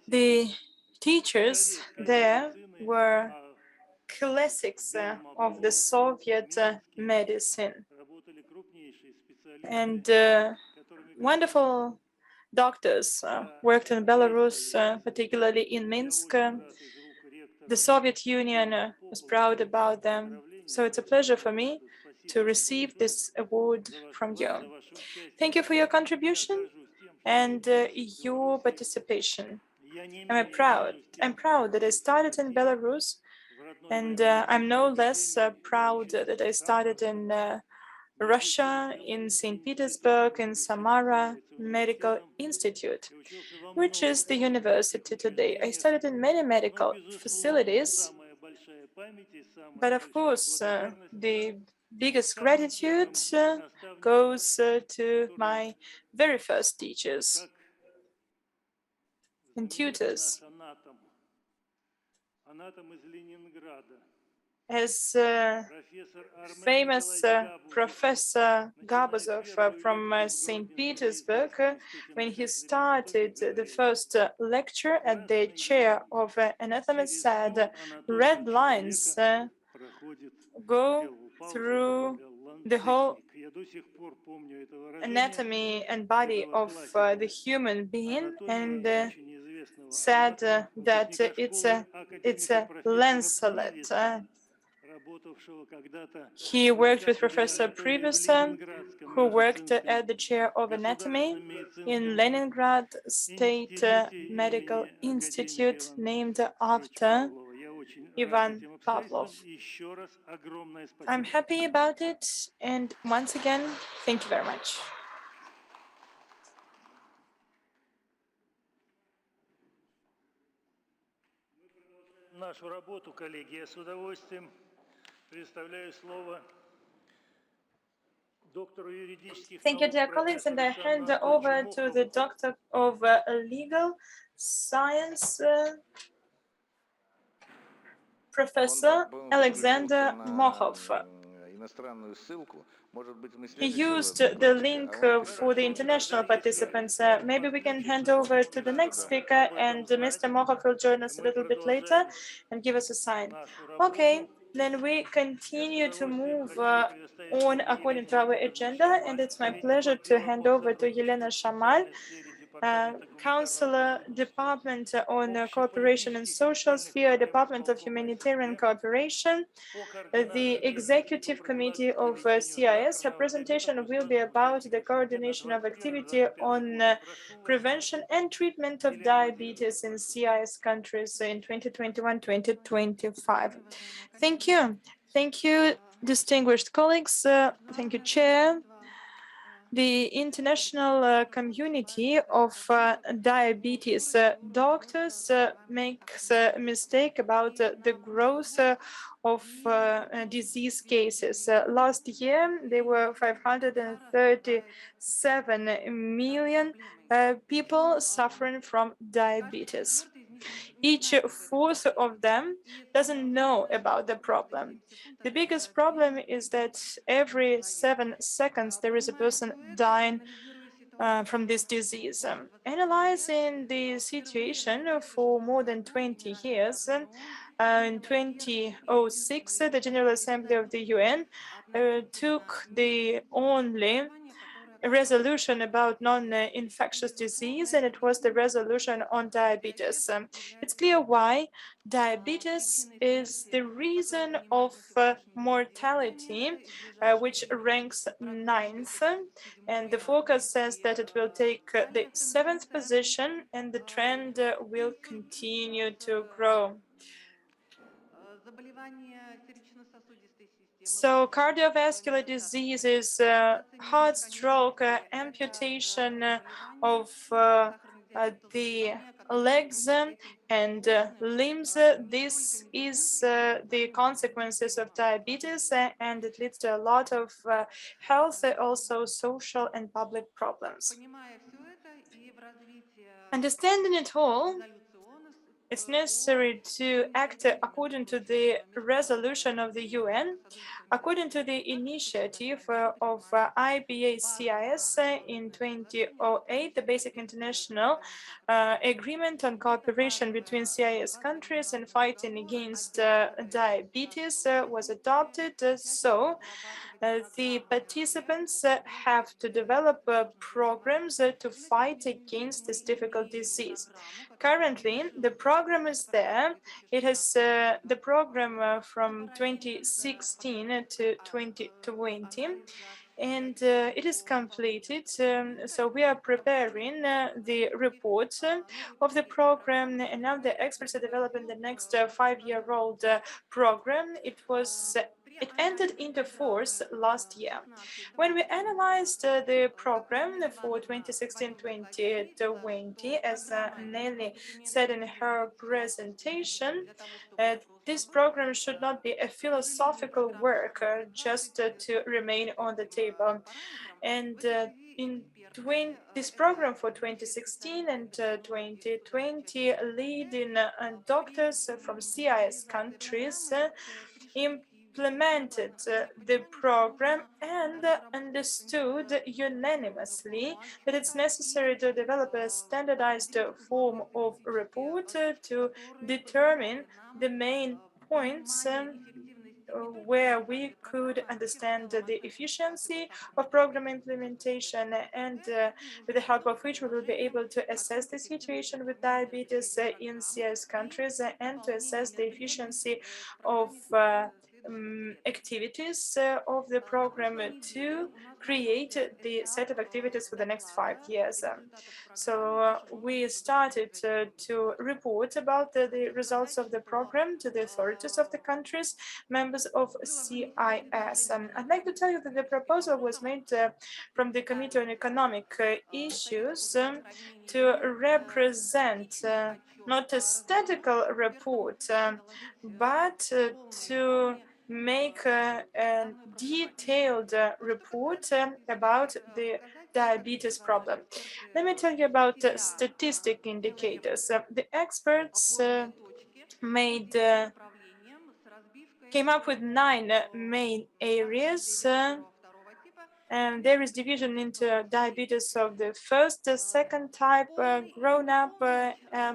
The teachers there were classics of the Soviet medicine, and wonderful doctors worked in Belarus, particularly in Minsk. The Soviet Union was proud about them, so it's a pleasure for me to receive this award from you. Thank you for your contribution and your participation. I'm proud that I started in Belarus, and I'm no less proud that I started in Russia, in St. Petersburg, in Samara Medical Institute, which is the university today. I studied in many medical facilities, but of course, the biggest gratitude goes to my very first teachers and tutors. анатом из Ленинграда. As Профессор Армен famous Николаевич Professor начиная Gabuzov первую from лекцию в St. Грозном Petersburg, Советском when he институте started анатомии the говорил: first lecture at the красной chair линией of anatomy, через said, всю анатомию red lines человека проходит, go делал паузу, through добавлял the whole ланцетник. Я до сих пор помню это выражение anatomy and body этого of the классика human being, and анатомии, очень известного said анатома, that выпускника школы it's академика a профессора lancelet. Привиса, работавшего когда-то He в worked with кафедре Professor анатомии в Previs, Ленинградском who worked медицинском at the chair of anatomy государственном in медицинском Leningrad State институте Medical имени академика Institute, Ивана named Петровича after Павлова. Я очень рад Ivan этим Pavlov. обстоятельствам. И еще раз огромное I'm спасибо. happy about it, and once again, thank you very much. Нашу работу, коллеги, я с удовольствием предоставляю слово доктору юридических Thank you, наук dear colleagues, and профессору I Александру hand Анатольевичу over to the Мохову. Doctor of Legal Science, Professor Alexander Mohov. He used the link for the international participants. Maybe we can hand over to the next speaker, and Mr. Mohov will join us a little bit later and give us a sign. Okay, then we continue to move on according to our agenda, and it's my pleasure to hand over to Elena Shamal, Counselor, Department on Cooperation and Social Sphere, Department of Humanitarian Cooperation, the Executive Committee of CIS. Her presentation will be about the coordination of activity on prevention and treatment of diabetes in CIS countries in 2021-2025. Thank you. Thank you, distinguished colleagues. Thank you, Chair. The international community of diabetes doctors makes a mistake about the growth of disease cases. Last year, there were 537 million people suffering from diabetes. Each fourth of them doesn't know about the problem. The biggest problem is that every 7 seconds there is a person dying from this disease. Analyzing the situation for more than 20 years, in 2006, the General Assembly of the UN took the only resolution about non-infectious disease, and it was the resolution on diabetes. It's clear why diabetes is the reason of mortality, which ranks 9th, and the forecast says that it will take the 7th position, and the trend will continue to grow. So cardiovascular diseases, heart stroke, amputation of the legs and limbs, this is the consequences of diabetes, and it leads to a lot of health, also social and public problems. Understanding it all, it's necessary to act according to the resolution of the UN, according to the initiative of IBA-CIS in 2008, the Basic International Agreement on Cooperation between CIS countries and fighting against diabetes was adopted. The participants have to develop programs to fight against this difficult disease. Currently, the program is there. It has the program from 2016 to 2020, and it is completed. So we are preparing the report of the program, and now the experts are developing the next 5-year-old program. It entered into force last year. When we analyzed the program for 2016-2020, as Nelly said in her presentation, this program should not be a philosophical work just to remain on the table. And this program for 2016 and 2020, leading doctors from CIS countries implemented the program and understood unanimously that it's necessary to develop a standardized form of report to determine the main points where we could understand the efficiency of program implementation and with the help of which we will be able to assess the situation with diabetes in CIS countries and to assess the efficiency of activities of the program to create the set of activities for the next 5 years. So we started to report about the results of the program to the authorities of the countries, members of CIS. I'd like to tell you that the proposal was made from the Committee on Economic Issues to represent not a statistical report, but to make a detailed report about the diabetes problem. Let me tell you about statistic indicators. The experts came up with 9 main areas, and there is division into diabetes of the first, second type, grown-up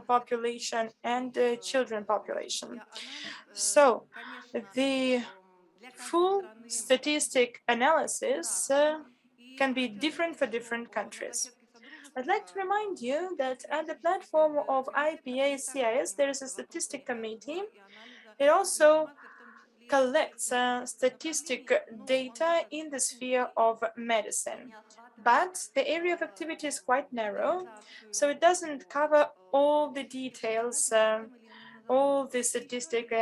population, and children population. So the full statistic analysis can be different for different countries. I'd like to remind you that at the platform of IPA-CIS, there is a statistic committee. It also collects statistic data in the sphere of medicine. But the area of activity is quite narrow, so it doesn't cover all the details, all the statistic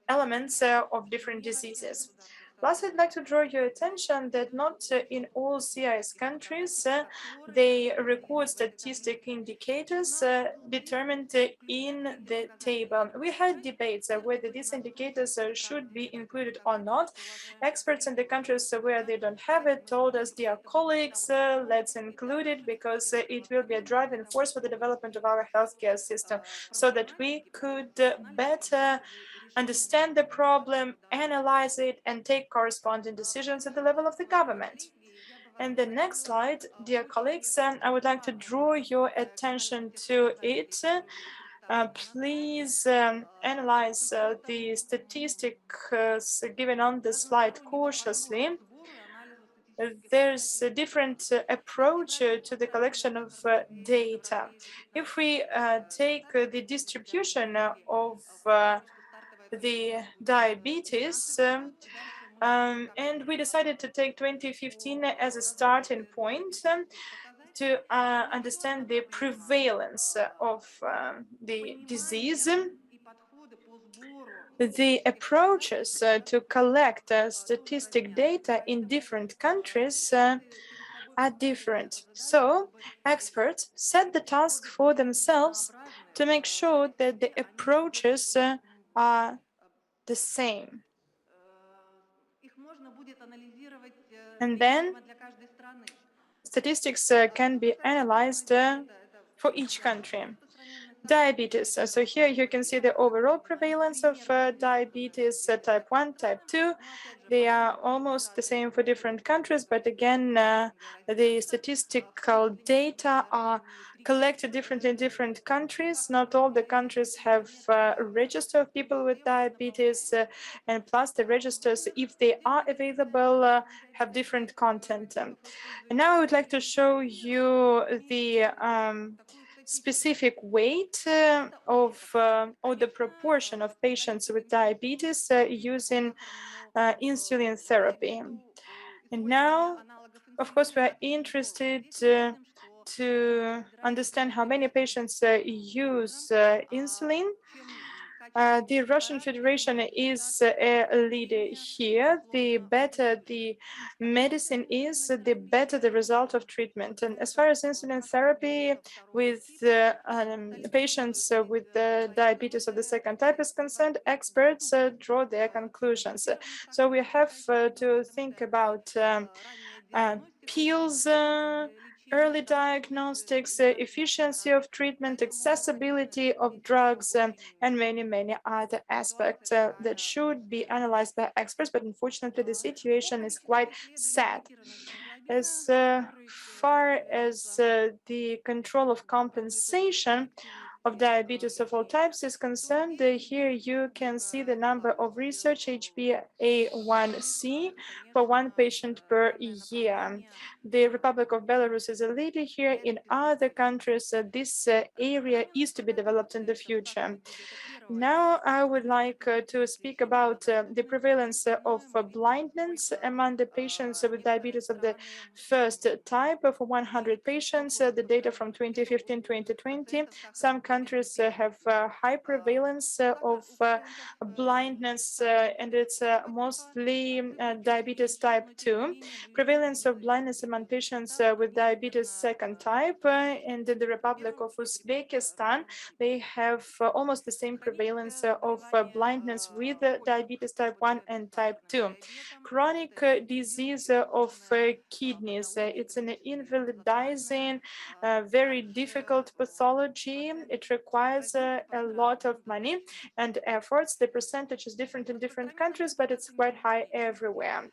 elements of different diseases. Plus, I'd like to draw your attention that not in all CIS countries they record statistic indicators determined in the table. We had debates whether these indicators should be included or not. Experts in the countries where they don't have it told us, dear colleagues, let's include it because it will be a driving force for the development of our healthcare system so that we could better understand the problem, analyze it, and take corresponding decisions at the level of the government. And the next slide, dear colleagues, I would like to draw your attention to it. Please analyze the statistics given on the slide cautiously. There's a different approach to the collection of data. If we take the distribution of the diabetes, and we decided to take 2015 as a starting point to understand the prevalence of the disease. The approaches to collect statistic data in different countries are different. So experts set the task for themselves to make sure that the approaches are the same. And then statistics can be analyzed for each country. Diabetes. So here you can see the overall prevalence of diabetes, type 1, type 2. They are almost the same for different countries, but again, the statistical data are collected differently in different countries. Not all the countries have a register of people with diabetes, and plus the registers, if they are available, have different content. And now I would like to show you the specific weight of or the proportion of patients with diabetes using insulin therapy. And now, of course, we are interested to understand how many patients use insulin. The Russian Federation is a leader here. The better the medicine is, the better the result of treatment. And as far as insulin therapy with patients with diabetes of the second type is concerned, experts draw their conclusions. So we have to think about pills, early diagnostics, efficiency of treatment, accessibility of drugs, and many other aspects that should be analyzed by experts. But unfortunately, the situation is quite sad. As far as the control of compensation of diabetes of all types is concerned, here you can see the number of research HbA1c for one patient per year. The Republic of Belarus is a leader here. In other countries, this area is to be developed in the future. Now I would like to speak about the prevalence of blindness among the patients with diabetes of the first type. For 100 patients, the data from 2015-2020, some countries have high prevalence of blindness, and it's mostly diabetes type 2. Prevalence of blindness among patients with diabetes second type, and in the Republic of Uzbekistan, they have almost the same prevalence of blindness with diabetes type 1 and type 2. Chronic disease of kidneys, it's an invalidizing, very difficult pathology. It requires a lot of money and efforts. The percentage is different in different countries, but it's quite high everywhere.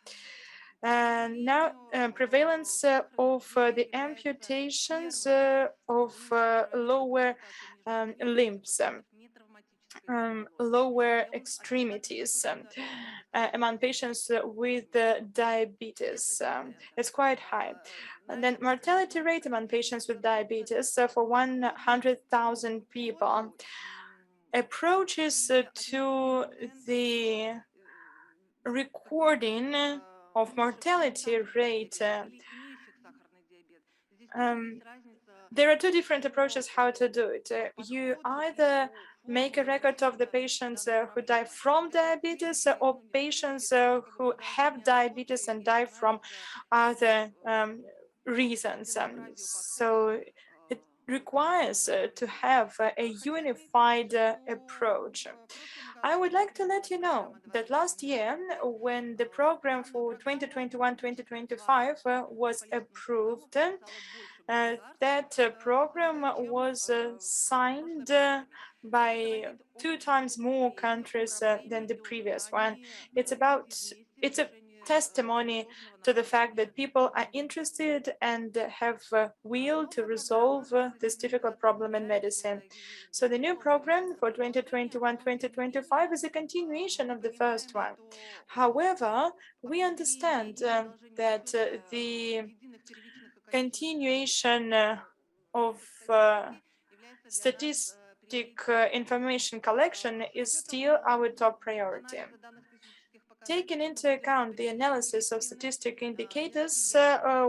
And now prevalence of the amputations of lower limbs, lower extremities among patients with diabetes. It's quite high. And then mortality rate among patients with diabetes for 100,000 people. Approaches to the recording of mortality rate. There are two different approaches how to do it. You either make a record of the patients who die from diabetes or patients who have diabetes and die from other reasons. So it requires to have a unified approach. I would like to let you know that last year, when the program for 2021-2025 was approved, that program was signed by 2 times more countries than the previous one. It's a testimony to the fact that people are interested and have will to resolve this difficult problem in medicine. So the new program for 2021-2025 is a continuation of the first one. However, we understand that the continuation of statistic information collection is still our top priority. Taking into account the analysis of statistic indicators,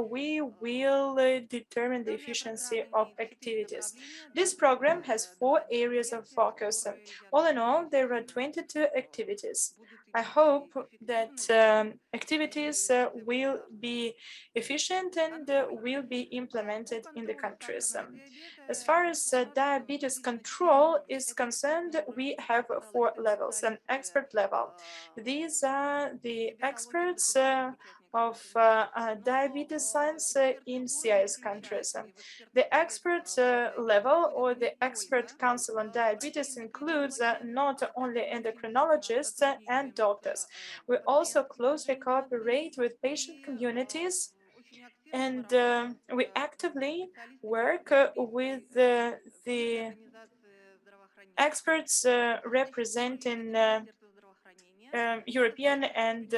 we will determine the efficiency of activities. This program has 4 areas of focus. All in all, there are 22 activities. I hope that activities will be efficient and will be implemented in the countries. As far as diabetes control is concerned, we have 4 levels. An expert level. These are the experts of diabetes science in CIS countries. The expert level or the expert council on diabetes includes not only endocrinologists and doctors. We also closely cooperate with patient communities, and we actively work with the experts representing European and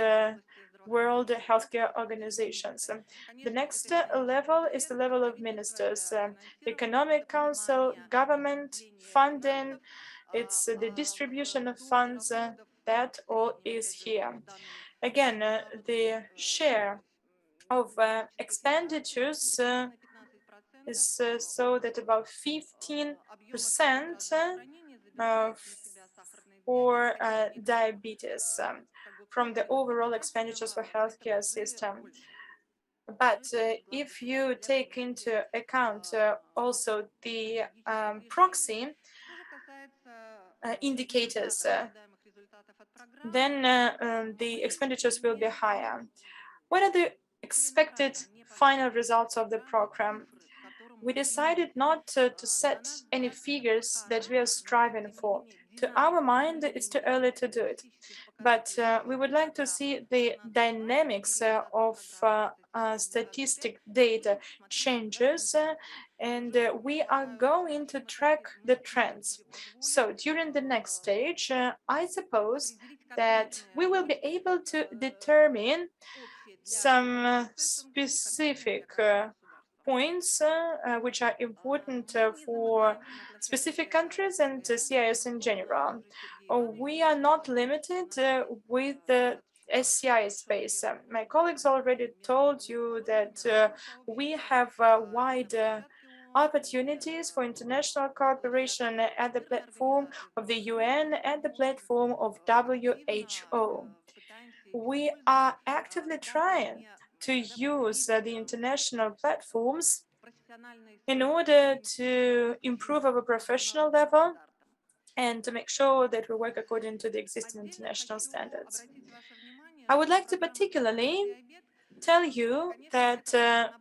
World Healthcare Organizations. The next level is the level of ministers, economic council, government, funding, it's the distribution of funds, that all is here. Again, the share of expenditures is so that about 15% for diabetes from the overall expenditures for healthcare system. But if you take into account also the proxy indicators, then the expenditures will be higher. What are the expected final results of the program. We decided not to set any figures that we are striving for. To our mind, it's too early to do it. But we would like to see the dynamics of statistic data changes, and we are going to track the trends. So during the next stage, I suppose that we will be able to determine some specific points which are important for specific countries and CIS in general. We are not limited with the SCI space. My colleagues already told you that we have wide opportunities for international cooperation at the platform of the UN and the platform of WHO. We are actively trying to use the international platforms in order to improve our professional level and to make sure that we work according to the existing international standards. I would like to particularly tell you that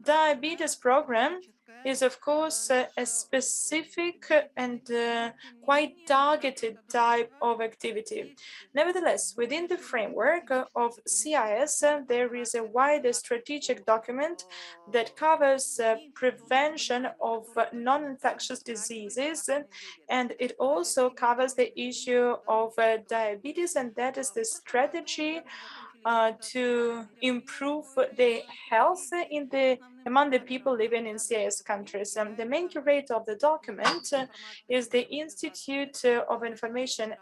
diabetes program is of course a specific and quite targeted type of activity. Nevertheless, within the framework of CIS, there is a wider strategic document that covers prevention of non-infectious diseases, and it also covers the issue of diabetes, and that is the strategy to improve the health among the people living in CIS countries. The main curator of the document is the Institute of Information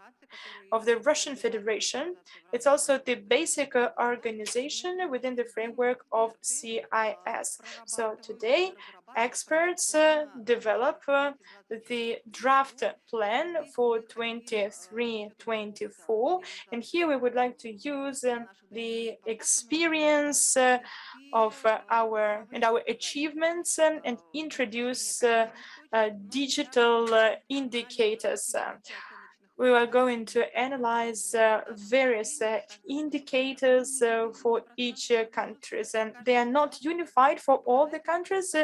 of the Russian Federation. It's also the basic organization within the framework of CIS. So today, experts develop the draft plan for 23-24, and here we would like to use the experience of our achievements and introduce digital indicators. We are going to analyze various indicators for each country, and they are not unified for all the countries.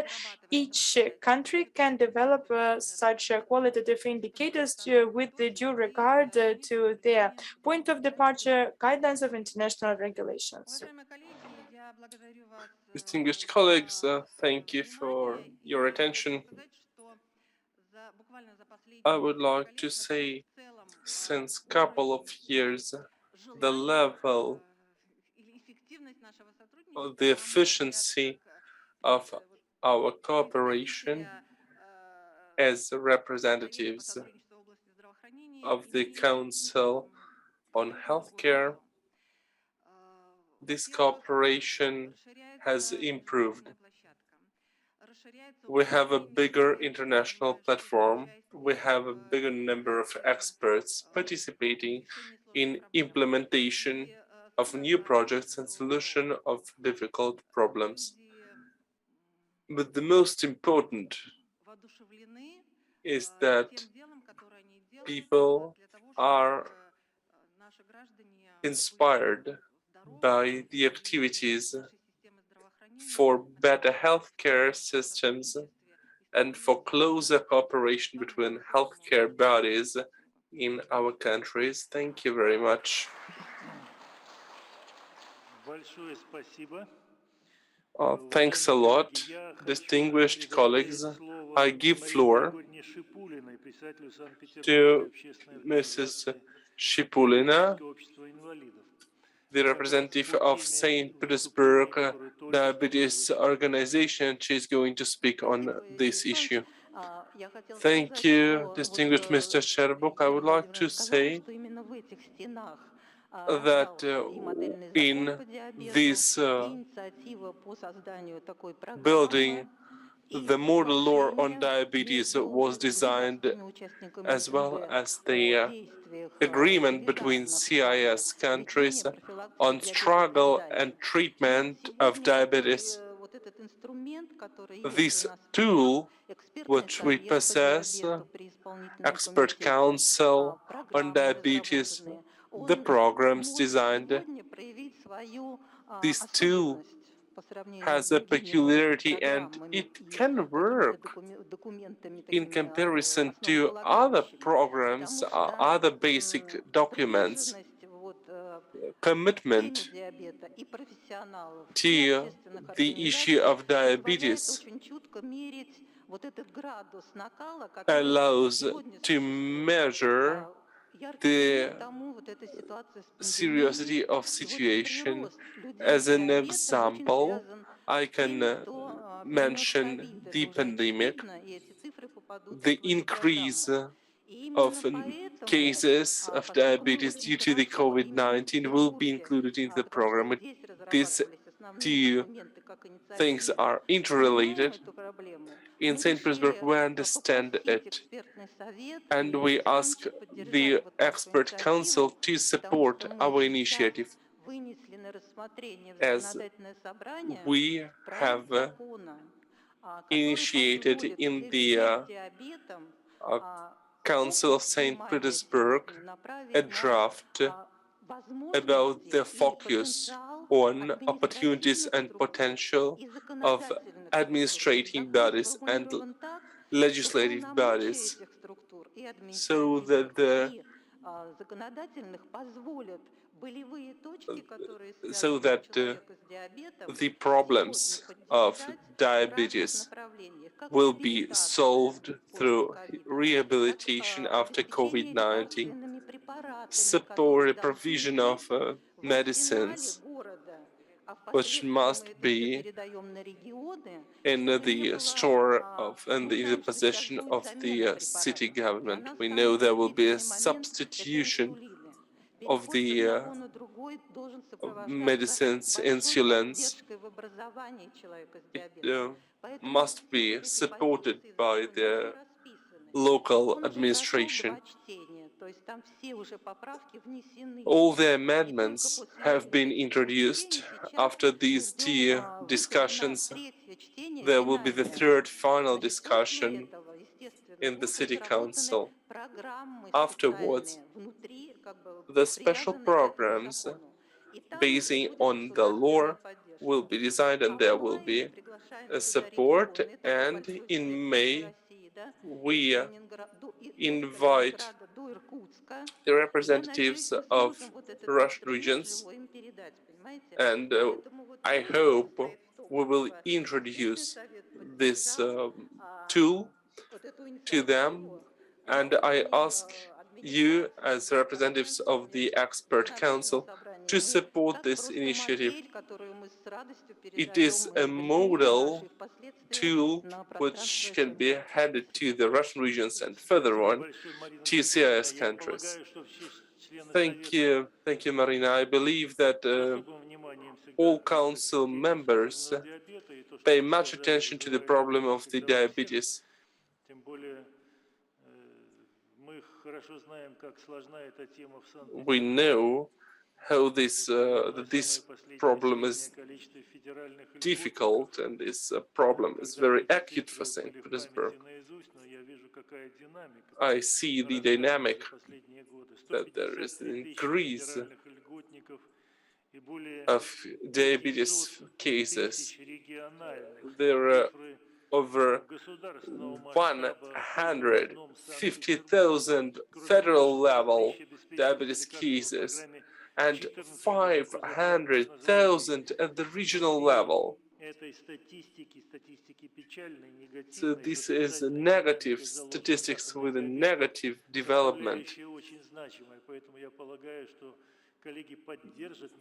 Each country can develop such qualitative indicators with the due regard to their point of departure, guidelines of international regulations. Distinguished colleagues, thank you for your attention. I would like to say, since couple of years, the level of the efficiency of our cooperation as representatives of the Council on Healthcare, this cooperation has improved. We have a bigger international platform. We have a bigger number of experts participating in implementation of new projects and solution of difficult problems. But the most important is that people are inspired by the activities for better healthcare systems and for closer cooperation between healthcare bodies in our countries. Thank you very much. Thanks a lot, distinguished colleagues. I give floor to Mrs. Shipulina, the representative of St. Petersburg Diabetes Organization. She's going to speak on this issue. Thank you, distinguished Mr. Sherbuk. I would like to say that in this building, the model law on diabetes was designed, as well as the agreement between CIS countries on struggle and treatment of diabetes. This tool, which we possess, Expert Council on Diabetes, the programs designed, this tool has a peculiarity and it can work in comparison to other programs, other basic documents. Commitment to the issue of diabetes allows to measure the seriousity of situation. As an example, I can mention the pandemic, the increase of cases of diabetes due to the COVID-19 will be included in the program. These two things are interrelated. In St. Petersburg, we understand it, and we ask the expert council to support our initiative, as we have initiated in the Council of St. Petersburg a draft about the focus on opportunities and potential of administrative bodies and legislative bodies, so that the problems of diabetes will be solved through rehabilitation after COVID-19, support the provision of medicines, which must be in the store of and in the possession of the city government. We know there will be a substitution of the medicines, insulins. It must be supported by the local administration. All the amendments have been introduced. After these two discussions, there will be the third final discussion in the City Council. Afterwards, the special programs basing on the law will be designed, and there will be a support. And in May, we invite the representatives of Russian regions, and I hope we will introduce this tool to them. And I ask you, as representatives of the expert council, to support this initiative. It is a model tool which can be handed to the Russian regions and further on to CIS countries. Thank you, Marina. I believe that all council members pay much attention to the problem of the diabetes. We know how this problem is difficult, and this problem is very acute for St. Petersburg. I see the dynamic that there is an increase of diabetes cases. There are over 150,000 federal level diabetes cases and 500,000 at the regional level. So this is negative statistics with a negative development.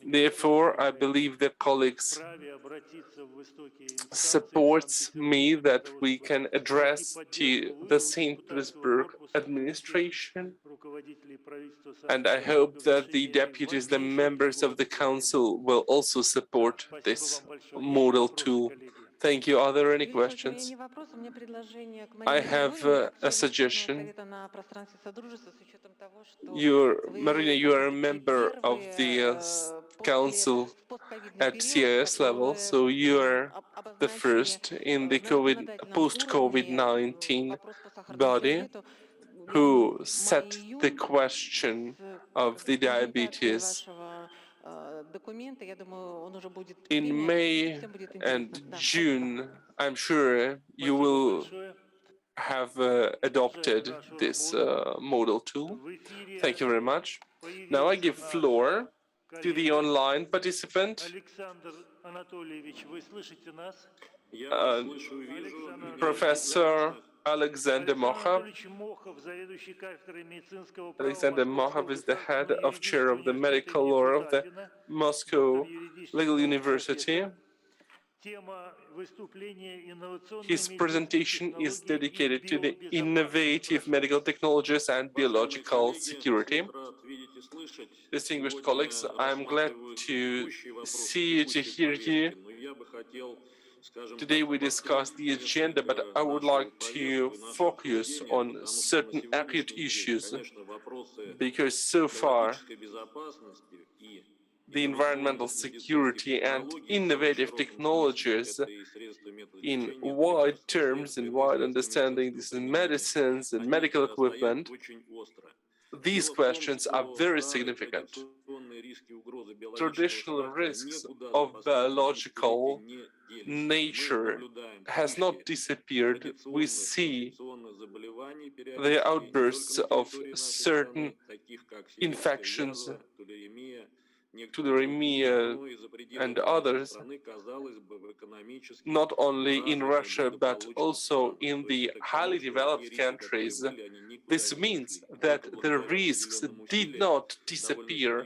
Therefore, I believe that colleagues supports me that we can address to the St. Petersburg administration, and I hope that the deputies, the members of the council, will also support this model tool. Thank you. Are there any questions? I have a suggestion. Marina, you are a member of the council at CIS level, so you are the first in the post-COVID-19 body who set the question of the diabetes In May and June, I'm sure you Спасибо will большое. have adopted this model tool. В эфире Thank you very much. Now I появился give наш floor to the коллега online participant, Александр Анатольевич. Вы слышите нас? uh, Professor Alexander Александр Mochav. Анатольевич Мохов, заведующий кафедрой медицинского права Alexander Московского Mochav is the head of chair государственного of the юридического medical law университета of the Тюбingen, доктор Moscow юридических Legal наук, University. профессор. Тема выступления инновационные His медицинские presentation is технологии и dedicated to the биобезопасность. innovative Прошу. medical technologies and biological security. Distinguished colleagues, I'm glad to see you, to hear you. Today we discussed the agenda, but I would like to focus on certain acute issues, because so far the environmental security and innovative technologies in wide terms and wide understanding, this is medicines and medical equipment, these questions are very significant. Traditional risks of biological nature has not disappeared. We see the outbursts of certain infections, tularemia and others, not only in Russia but also in the highly developed countries. This means that the risks did not disappear,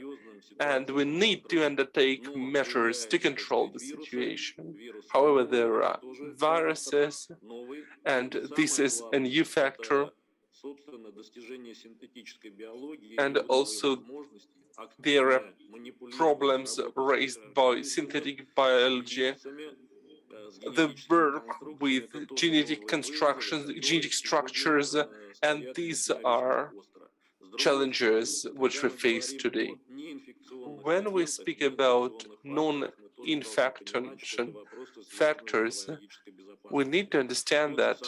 and we need to undertake measures to control the situation. However, there are viruses, and this is a new factor, and also there are problems raised by synthetic biology, the work with genetic constructions, genetic structures, and these are challenges which we face today. When we speak about non-infection factors, we need to understand that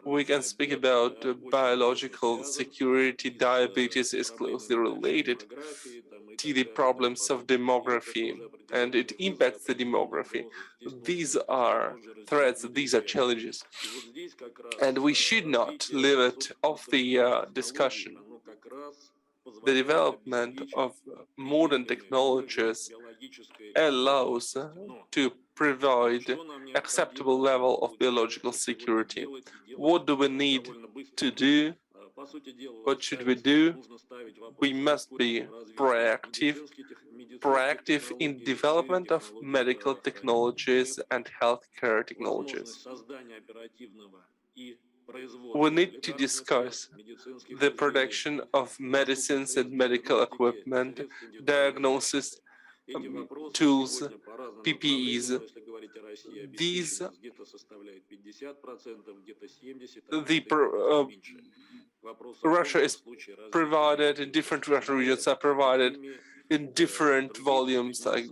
we can speak about biological security. Diabetes is closely related to the problems of demography, and it impacts the demography. These are threats, these are challenges, and we should not leave it off the discussion. The development of modern technologies allows to provide acceptable level of biological security. What do we need to do? What should we do? We must be proactive in development of medical technologies and healthcare technologies. We need to discuss the production of medicines and medical equipment, diagnosis tools, PPEs. These, Russia is provided in different Russian regions are provided in different volumes, like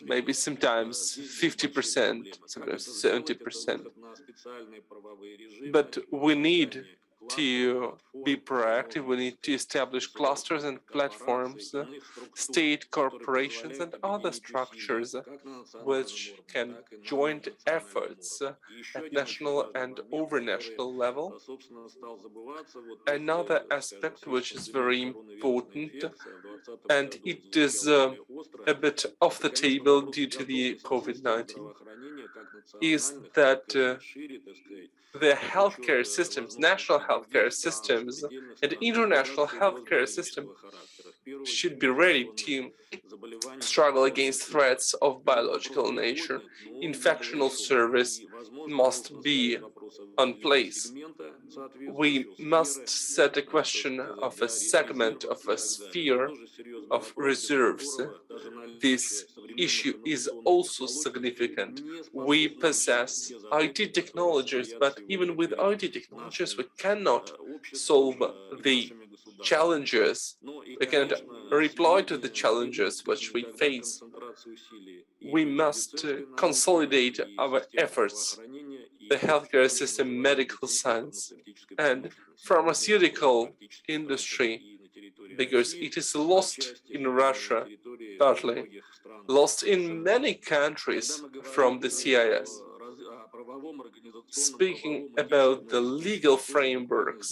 maybe sometimes 50%, sometimes 70%. But we need to be proactive, we need to establish clusters and platforms, state corporations and other structures which can join efforts at national and over-national level. Another aspect which is very important, and it is a bit off the table due to the COVID-19, is that the healthcare systems, national healthcare systems, and international healthcare system should be ready to struggle against threats of biological nature. Infectional service must be on place. We must set a question of a segment, of a sphere of reserves. This issue is also significant. We possess IT technologies, but even with IT technologies, we cannot solve the challenges. We cannot reply to the challenges which we face. We must consolidate our efforts. The healthcare system, medical science, and pharmaceutical industry, because it is lost in Russia partly lost in many countries from the CIS. Speaking about the legal frameworks,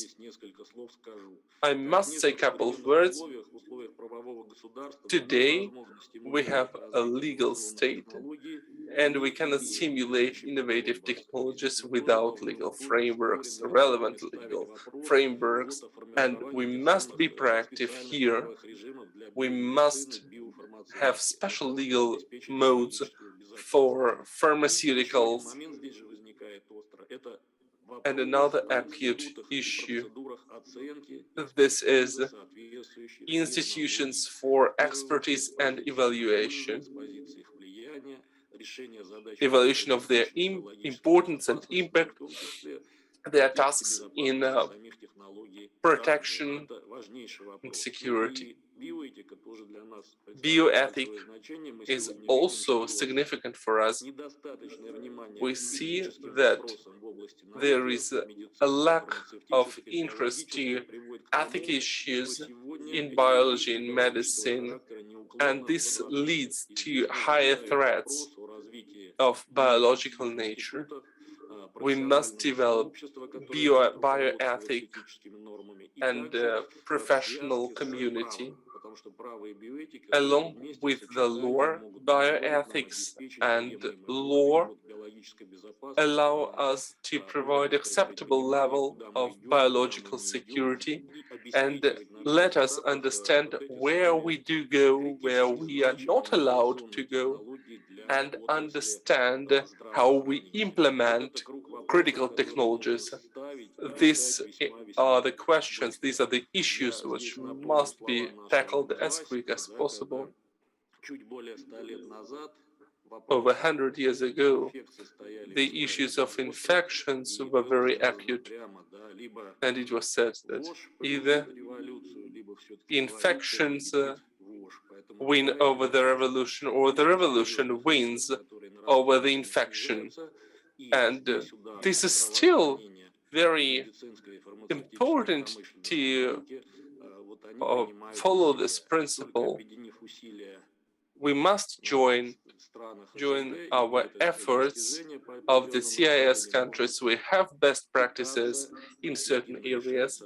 I must say a couple of words. Today, we have a legal state, and we cannot simulate innovative technologies without legal frameworks, relevant legal frameworks, and we must be proactive here. We must have special legal modes for pharmaceuticals. And another acute issue, this is institutions for expertise and evaluation of their importance and impact, their tasks in protection and security. Bioethic is also significant for us. We see that there is a lack of interest to ethical issues in biology and medicine, and this leads to higher threats of biological nature. We must develop bioethic and professional community. Along with the law, bioethics and law allow us to provide acceptable level of biological security and let us understand where we do go, where we are not allowed to go, and understand how we implement critical technologies. These are the questions, these are the issues which must be tackled as quick as possible. Over 100 years ago, the issues of infections were very acute, and it was said that either infections win over the revolution or the revolution wins over the infection. And this is still very important to follow this principle. We must join our efforts of the CIS countries. We have best practices in certain areas,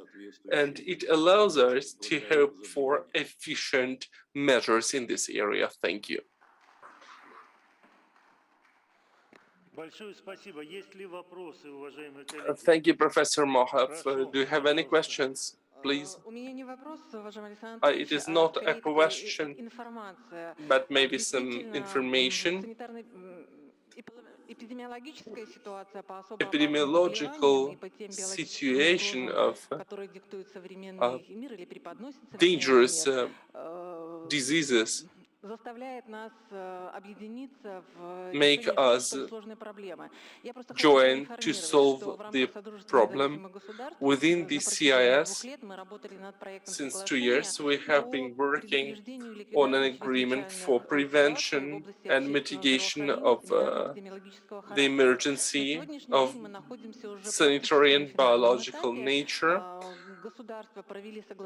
and it allows us to hope for efficient measures in this area. Thank you. Thank you, Professor Mohav. Do you have any questions, please? It is not a question, but maybe some information. Epidemiological situation of dangerous diseases make us join to solve the problem. Within the CIS, since 2 years, we have been working on an agreement for prevention and mitigation of the emergency of sanitary and biological nature.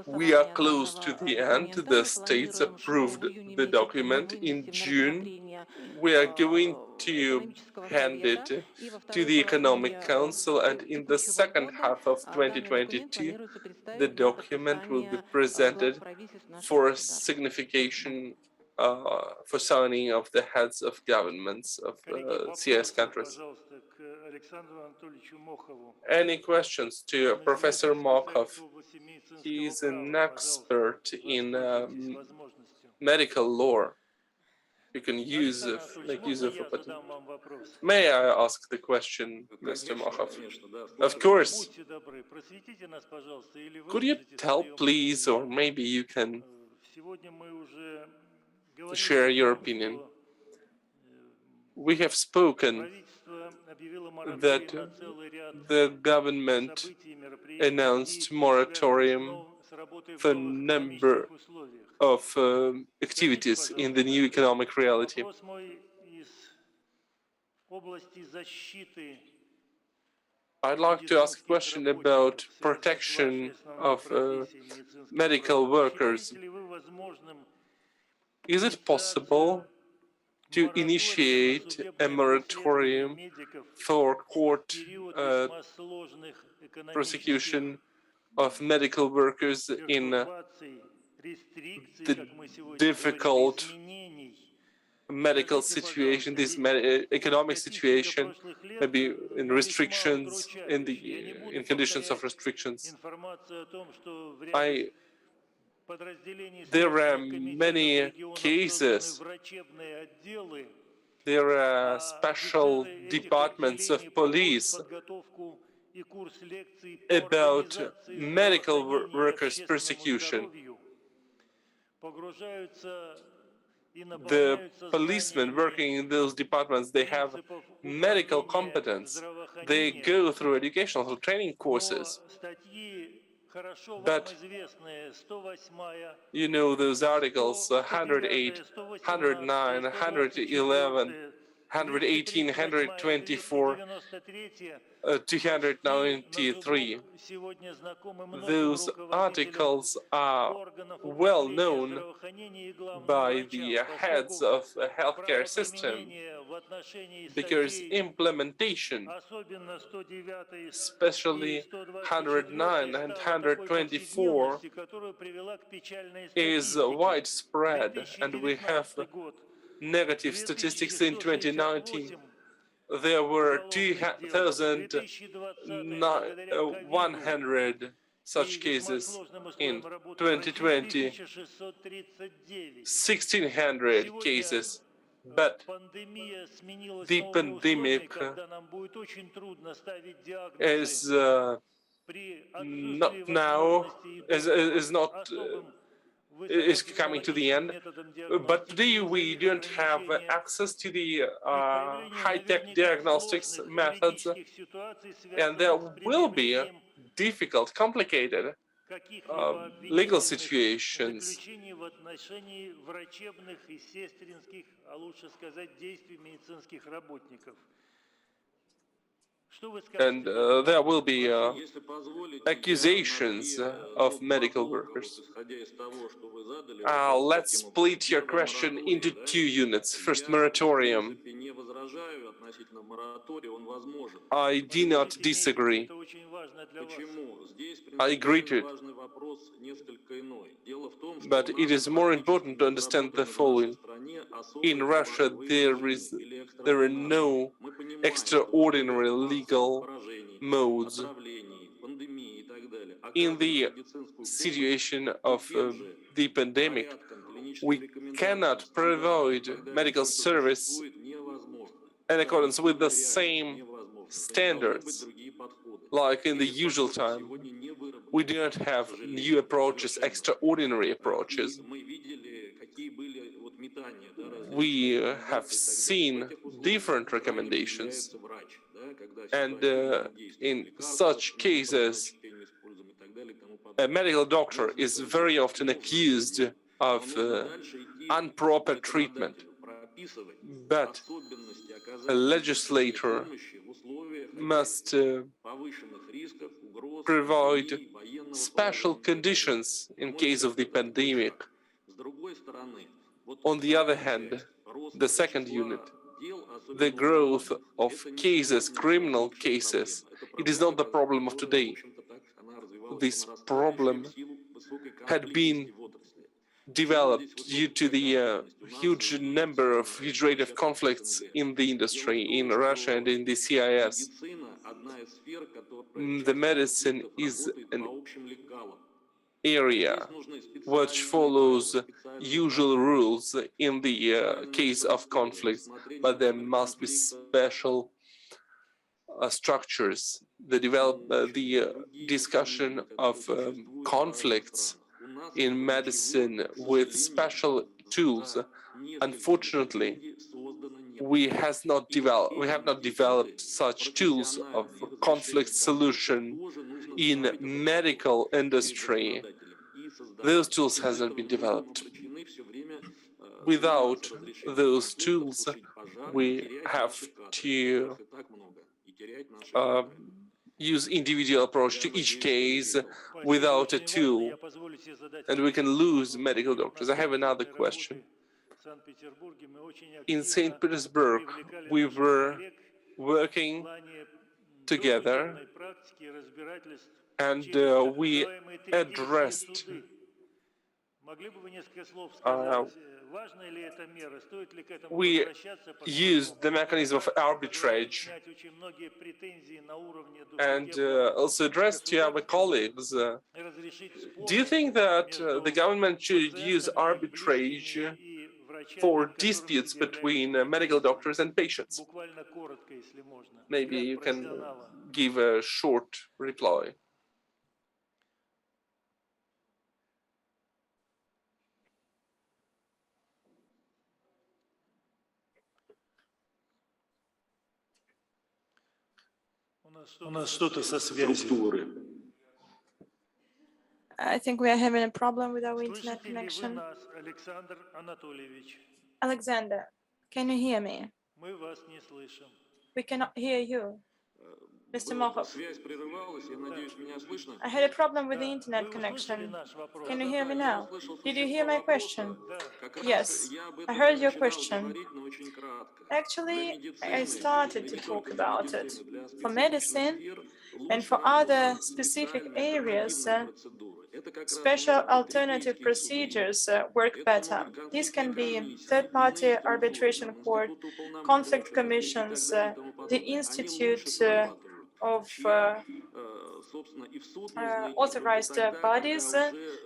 We are close to the end. The states approved the document in June. We are going to hand it to the Economic Council, and in the second half of 2022, the document will be presented for signification, for signing of the heads of governments of CIS countries. Any questions to Professor Mokhov? He is an expert in medical law. You can make use of it. May I ask the question, Mr. Mokhov? Of course. Could you tell, please, or maybe you can share your opinion? We have spoken that the government announced moratorium for a number of activities in the new economic reality. I'd like to ask a question about protection of medical workers. Is it possible to initiate a moratorium for court prosecution of medical workers in the difficult medical situation, this economic situation, maybe in restrictions, in conditions of restrictions? There are many cases. There are special departments of police about medical workers' persecution. The policemen working in those departments, they have medical competence. They go through educational, through training courses. But you know those articles, 108, 109, 111, 118, 124, 293. Those articles are well known by the heads of the healthcare system because implementation, especially 109 and 124, is widespread, and we have negative statistics in 2019. There were 2,100 such cases in 2020, 1,600 cases, but the pandemic is not now, is coming to the end. But today we don't have access to the high-tech diagnostics methods, and there will be difficult, complicated legal situations. And there will be accusations of medical workers. Let's split your question into two units. First, moratorium. I do not disagree. I agree to it. But it is more important to understand the following. In Russia, there are no extraordinary legal modes. In the situation of the pandemic, we cannot provide medical service in accordance with the same standards like in the usual time. We do not have new approaches, extraordinary approaches. We have seen different recommendations, and in such cases, a medical doctor is very often accused of improper treatment. But a legislator must provide special conditions in case of the pandemic. On the other hand, the second unit, the growth of cases, criminal cases, it is not the problem of today. This problem had been developed due to the huge rate of conflicts in the industry in Russia and in the CIS. The medicine is an area which follows usual rules in the case of conflicts, but there must be special structures. The discussion of conflicts in medicine with special tools. Unfortunately, we have not developed such tools of conflict solution in medical industry. Those tools hasn't been developed. Without those tools, we have to use individual approach to each case without a tool, and we can lose medical doctors. I have another question. Санкт-Петербурге мы очень In St. активно Petersburg, привлекали we наших were коллег в working плане together досудебной практики и разбирательств and через так we называемые третейские addressed суды. Могли бы вы несколько слов uh, сказать, важна ли эта мера, стоит ли к этому we возвращаться, used поскольку the mechanism of это позволяет arbitrage снять очень многие претензии на уровне and досудебного also addressed to our государства colleagues. и разрешить Do you споры think that the между government should use пациентами, их arbitrage близкими и врачами, for которым disputes between предъявляются medical претензии? doctors and patients? Буквально коротко, если можно. Maybe Взгляд you can профессионала. give a short reply. У нас что-то со связью. I think we are having a problem with our internet Слышите ли вы connection. нас, Александр Анатольевич? Alexander, can you hear me? Мы вас не слышим. We cannot hear you. Mr. Mohov, Связь прерывалась, я надеюсь, меня слышно. I had a problem with the Да. internet Вы услышали connection. наш вопрос? Can you hear me Я now? услышал Did you существо hear my вопроса. question? Да. Как раз Yes, я об I этом heard your начинал question. говорить, но очень кратко. Actually, Для I медицины, started и to не talk только для about it. медицины, для For специфичных medicine сфер and лучше for other работают specific специальные areas, альтернативные процедуры. Это как раз special могут быть alternative третейские суды. procedures work Это better. могут These конфликтные can be комиссии, third-party иные arbitration консорциумы, court, институты уполномоченных conflict и так commissions, далее и тому the подобное. Они лучше institute срабатывают. of Чья, собственно, и в суд нужно идти только authorized тогда, когда bodies уже,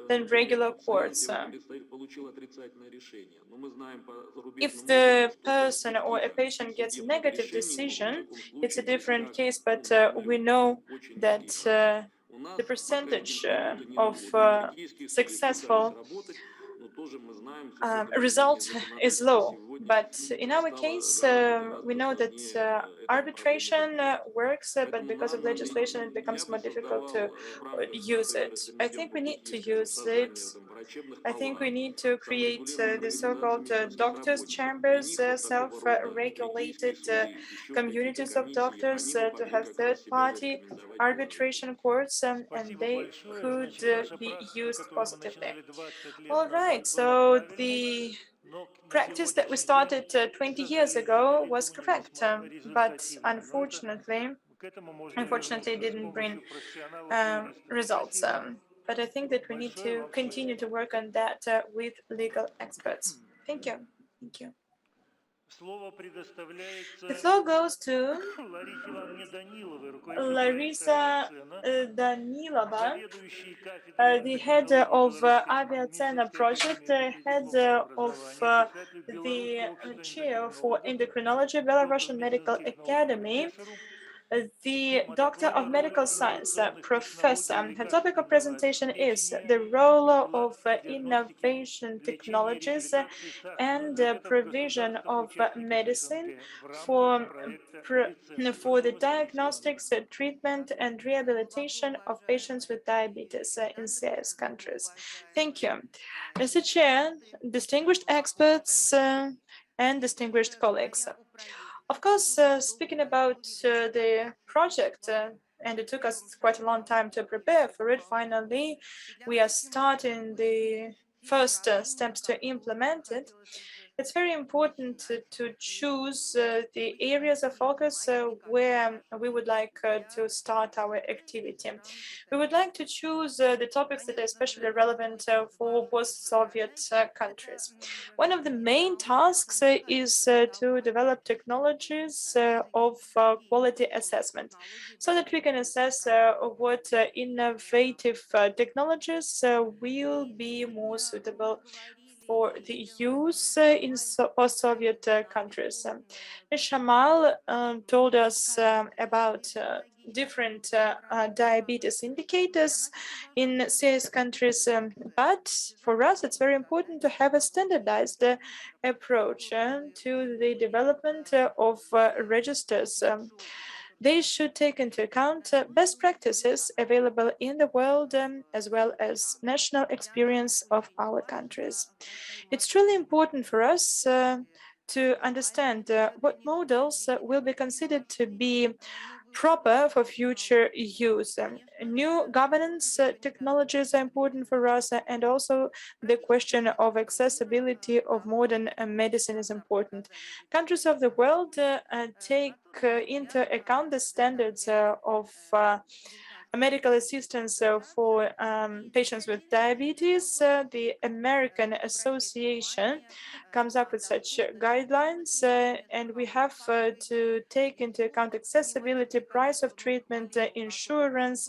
than например, regular пациент courts. получил отрицательное решение. Но мы знаем по If зарубежному the опыту, что person or a перспектива patient gets a судебного negative решения может в decision, таком it's a случае different происходить, case, but we например, know очень that низкая. У нас the пока эти percentage институты не of работают. Третейские суды пытались successful работать, но тоже мы знаем, с учетом изменения result is законодательства low. сегодня But in our стало case, we гораздо know that сложнее эту проблему arbitration решать. works, but Поэтому because of на legislation, it я becomes бы more difficult to создавал в рамках, use например, it. если I мы идем think по we need to пути, скажем, use it. создания там, врачебных I think we палат, need to create саморегулируемых the организаций so-called медицинских doctors' работников. Для chambers, них вот такого рода третейские self-regulated суды, еще какие-то communities of комиссии, doctors они бы to могли have как раз себя third-party зарекомендовать положительно. arbitration courts, and Спасибо they большое. could Значит, наша be практика, used которую мы positively. начинали 20 лет All right, назад, была so правильной, the но на practice that we сегодняшний день, started к 20 years сожалению, ago я was думаю, не correct, весьма but результативной. Но это к этому можно unfortunately, it вернуться с didn't bring помощью профессионалов и юристов. results. Спасибо But I think that we need большое to вам. continue to work on that with legal experts. Thank you. Thank you. Слово The предоставляется floor goes to Ларисе Ивановне Даниловой, руководителю Larisa проекта «Авиацена», Danilova, заведующей кафедрой the head эндокринологии of Белорусской Aviacena медицинской project, академии head медико-технического of образования, председателю the Белорусского общества chair for эндокринологов, endocrinology, доктору Belarusian Medical медицинских наук, Academy, профессору. the Тема Doctor такая: of роль Medical Science инновационных технологий professor. в Her topic of лекарственном presentation is обеспечении the и role of диагностике, innovation лечении и technologies реабилитации сахарного and диабета в provision государствах of участниках medicine СНГ в рамках for проекта «Авиацена». for Прошу the вас, Лариса Ивановна. diagnostics, treatment, and rehabilitation of patients with diabetes in CIS countries. Thank you. Mr. Chair, distinguished experts, and distinguished colleagues. Of course, speaking about the project, and it took us quite a long time to prepare for it, finally, we are starting the first steps to implement it. It's very important to choose the areas of focus where we would like to start our activity. We would like to choose the topics that are especially relevant for post-Soviet countries. One of the main tasks is to develop technologies of quality assessment so that we can assess what innovative technologies will be more suitable for the use in post-Soviet countries. Ms. Shamal told us about different diabetes indicators in CIS countries, but for us it's very important to have a standardized approach to the development of registers. They should take into account best practices available in the world as well as national experience of our countries. It's truly important for us to understand what models will be considered to be proper for future use. New governance technologies are important for us, and also the question of accessibility of modern medicine is important. Countries of the world take into account the standards of medical assistance for patients with diabetes. The American Association comes up with such guidelines, and we have to take into account accessibility, price of treatment, insurance,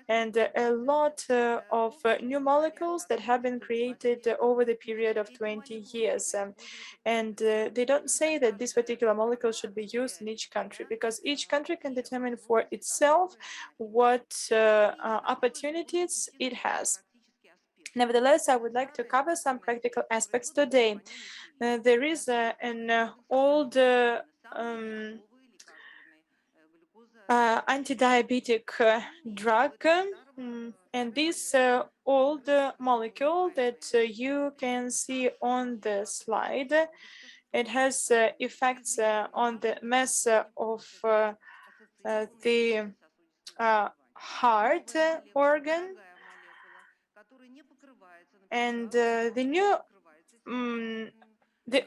and a lot of new molecules that have been created over the period of 20 years. And they don't say that this particular molecule should be used in each country, because each country can determine for itself what opportunities it has. Nevertheless, I would like to cover some practical aspects today. There is an old anti-diabetic drug, and this old molecule that you can see on the slide, it has effects on the mass of the heart organ, and the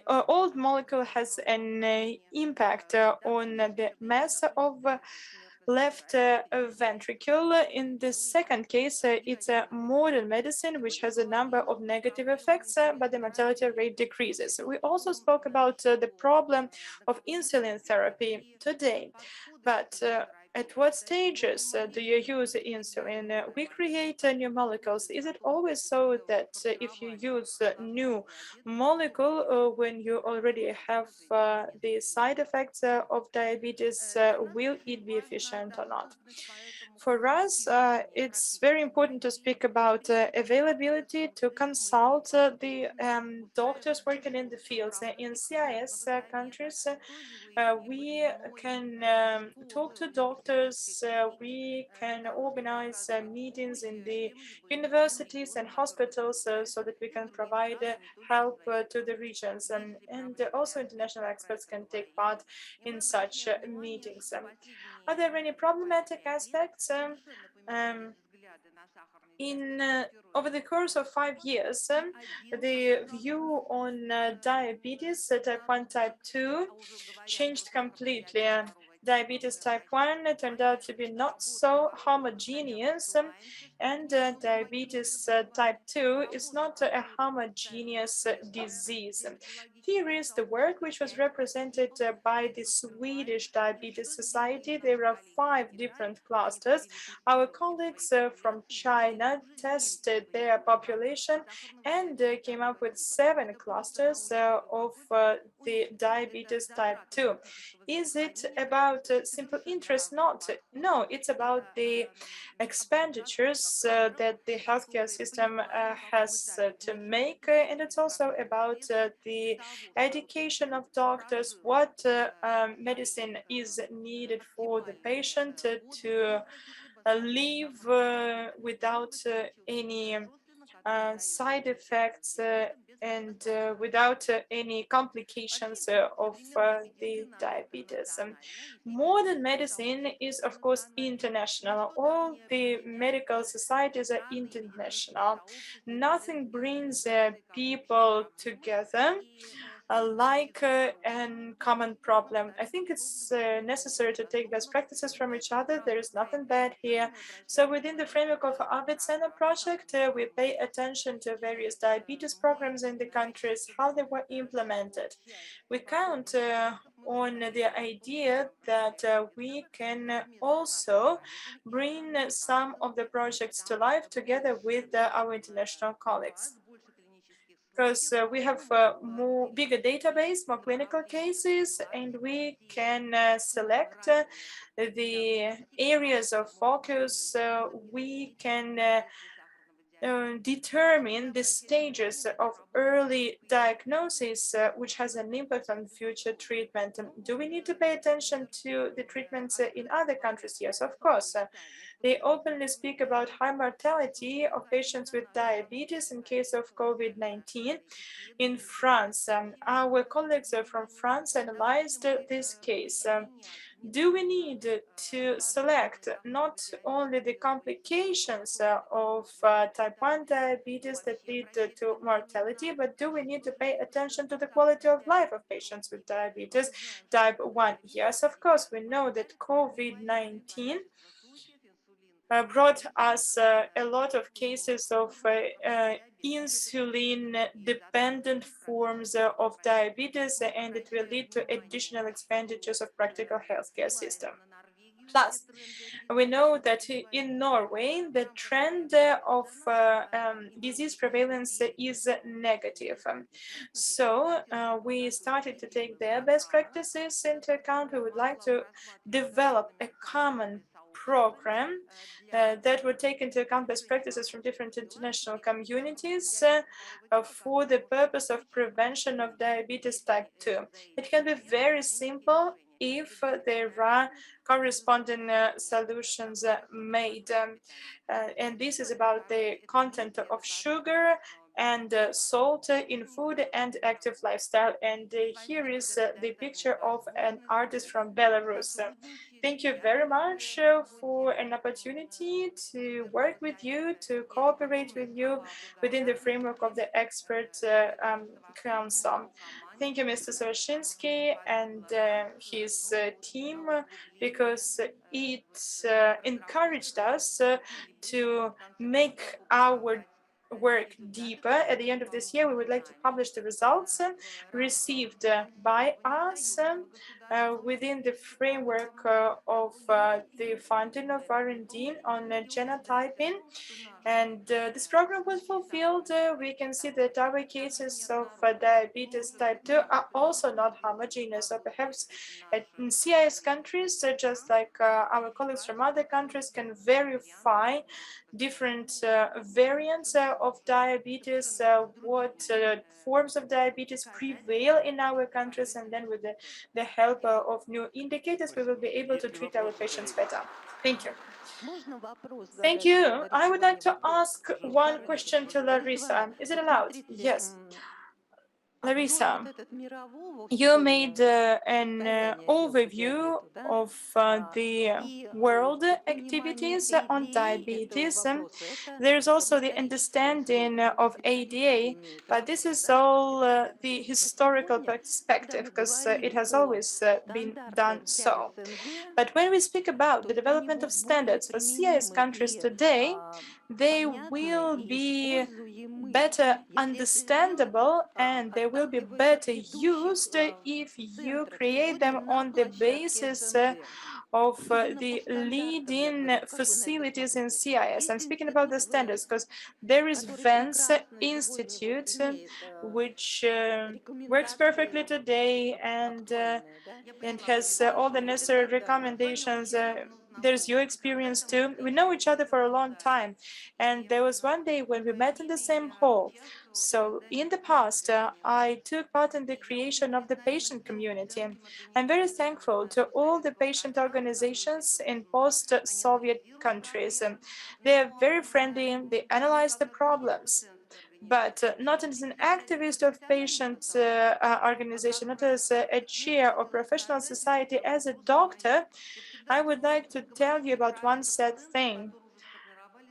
old molecule has an impact on the mass of left ventricle. In the second case, it's a modern medicine which has a number of negative effects, but the mortality rate decreases. We also spoke about the problem of insulin therapy today, but at what stages do you use insulin? We create new molecules. Is it always so that if you use a new molecule when you already have the side effects of diabetes, will it be efficient or not? For us, it's very important to speak about availability to consult the doctors working in the fields. In CIS countries, we can talk to doctors, we can organize meetings in the universities and hospitals so that we can provide help to the regions, and also international experts can take part in such meetings. Are there any problematic aspects? Over the course of 5 years, the view on diabetes type 1, type 2 changed completely. Diabetes type 1 turned out to be not so homogeneous, and diabetes type 2 is not a homogeneous disease. Here is the work which was represented by the Swedish Diabetes Society. There are 5 different clusters. Our colleagues from China tested their population and came up with 7 clusters of the diabetes type 2. Is it about simple interest? No, it's about the expenditures that the healthcare system has to make, and it's also about the education of doctors, what medicine is needed for the patient to live without any side effects and without any complications of the diabetes. Modern medicine is, of course, international. All the medical societies are international. Nothing brings people together like a common problem. I think it's necessary to take best practices from each other. There is nothing bad here. So within the framework of our Center project, we pay attention to various diabetes programs in the countries, how they were implemented. We count on the idea that we can also bring some of the projects to life together with our international colleagues, because we have more bigger database, more clinical cases, and we can select the areas of focus. We can determine the stages of early diagnosis, which has an impact on future treatment. Do we need to pay attention to the treatments in other countries? Yes, of course. They openly speak about high mortality of patients with diabetes in case of COVID-19 in France. Our colleagues from France analyzed this case. Do we need to select not only the complications of type 1 diabetes that lead to mortality, but do we need to pay attention to the quality of life of patients with diabetes type 1? Yes, of course, we know that COVID-19 brought us a lot of cases of insulin-dependent forms of diabetes, and it will lead to additional expenditures of practical healthcare system. Plus, we know that in Norway, the trend of disease prevalence is negative. So we started to take their best practices into account. We would like to develop a common program that would take into account best practices from different international communities for the purpose of prevention of diabetes type 2. It can be very simple if there are corresponding solutions made. And this is about the content of sugar and salt in food and active lifestyle. And here is the picture of an artist from Belarus. Thank you very much for an opportunity to work with you, to cooperate with you within the framework of the expert council. Thank you, Mr. Sawashinsky and his team, because it encouraged us to make our work deeper. At the end of this year, we would like to publish the results received by us within the framework of the funding of R&D on genotyping. And this program was fulfilled. We can see that our cases of diabetes type 2 are also not homogeneous. So perhaps in CIS countries, just like our colleagues from other countries, can verify different variants of diabetes, what forms of diabetes prevail in our countries, and then with the help of new indicators, we will be able to treat our patients better. Thank you. Thank you. I would like to ask one question to Larissa. Is it allowed? Yes. Larissa, you made an overview of the world activities on diabetes. There's also the understanding of ADA, but this is all the historical perspective, because it has always been done so. But when we speak about the development of standards for CIS countries today, they will be better understandable and they will be better used if you create them on the basis of the leading facilities in CIS. I'm speaking about the standards because there is Vance Institute, which works perfectly today and has all the necessary recommendations. There's your experience too. We know each other for a long time. And there was one day when we met in the same hall. So in the past, I took part in the creation of the patient community. I'm very thankful to all the patient organizations in post-Soviet countries. They are very friendly. They analyze the problems. But not as an activist of patient organization, not as a chair of professional society, as a doctor, I would like to tell you about one sad thing.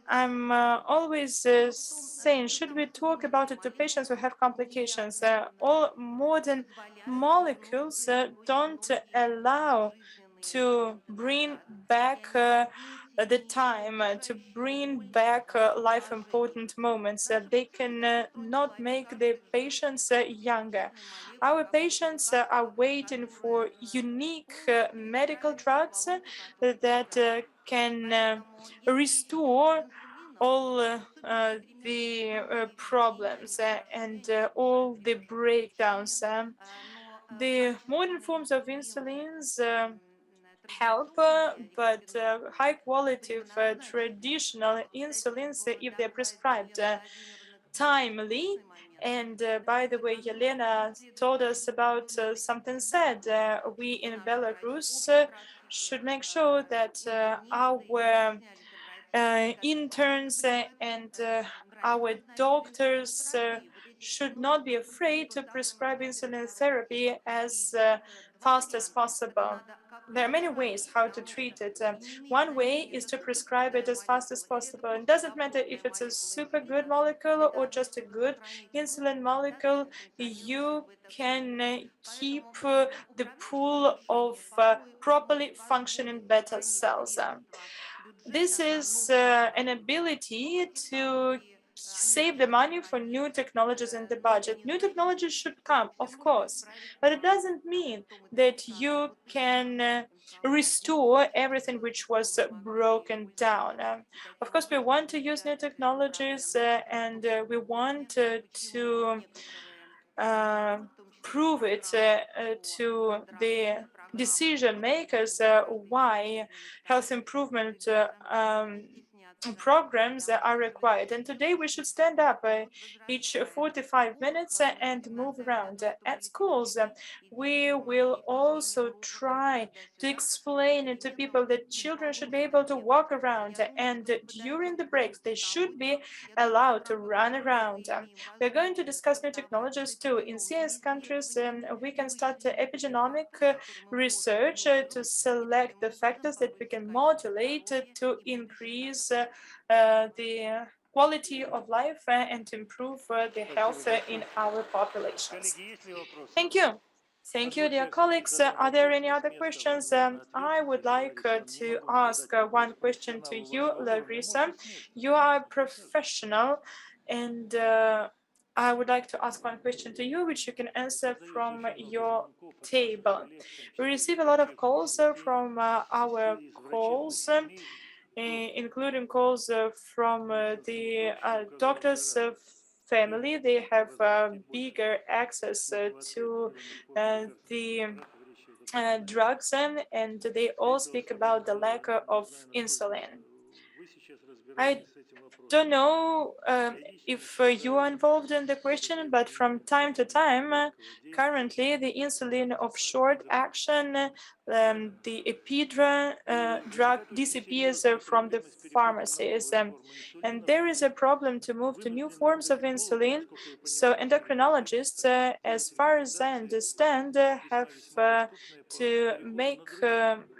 I'm always saying, should we talk about it to patients who have complications? All modern molecules don't allow to bring back the time, to bring back life important moments. They can not make the patients younger. Our patients are waiting for unique medical drugs that can restore all the problems and all the breakdowns. The modern forms of insulins help, but high quality of traditional insulins, if they're prescribed timely. And by the way, Yelena told us about something sad. We in Belarus should make sure that our interns and our doctors should not be afraid to prescribe insulin therapy as fast as possible. There are many ways how to treat it. One way is to prescribe it as fast as possible. It doesn't matter if it's a super good molecule or just a good insulin molecule, you can keep the pool of properly functioning beta cells. This is an ability to save the money for new technologies in the budget. New technologies should come, of course, but it doesn't mean that you can restore everything which was broken down. Of course, we want to use new technologies and we want to prove it to the decision makers why health improvement programs are required. And today we should stand up each 45 minutes and move around. At schools, we will also try to explain it to people that children should be able to walk around, and during the breaks they should be allowed to run around. We're going to discuss new technologies too. In CS countries, we can start epigenomic research to select the factors that we can modulate to increase the quality of life and to improve the health in our populations. Thank you. Thank you, dear colleagues. Are there any other questions? I would like to ask one question to you, Larissa. You are a professional, and I would like to ask one question to you, which you can answer from your table. We receive a lot of calls from our calls, including calls from the doctors' family. They have bigger access to the drugs, and they all speak about the lack of insulin. I don't know if you are involved in the question, but from time to time, currently the insulin of short action, the Epidra drug disappears from the pharmacies. And there is a problem to move to new forms of insulin. So endocrinologists, as far as I understand, have to make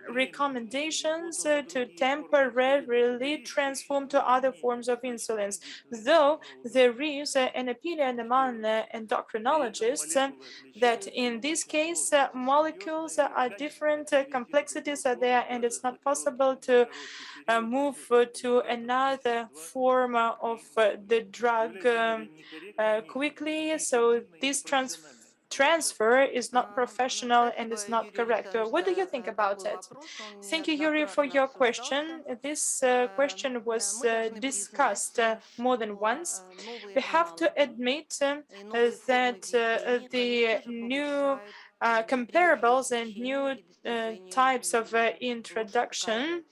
recommendations to temporarily transform to other forms of insulins, though there is an opinion among endocrinologists that in this case molecules are different, complexities are there, and it's not possible to move to another form of the drug quickly. So this transfer is not professional and is not correct. What do you think about it? Thank you, Yuri, for your question. This question was discussed more than once. We have to admit that the new comparables and new types of introduction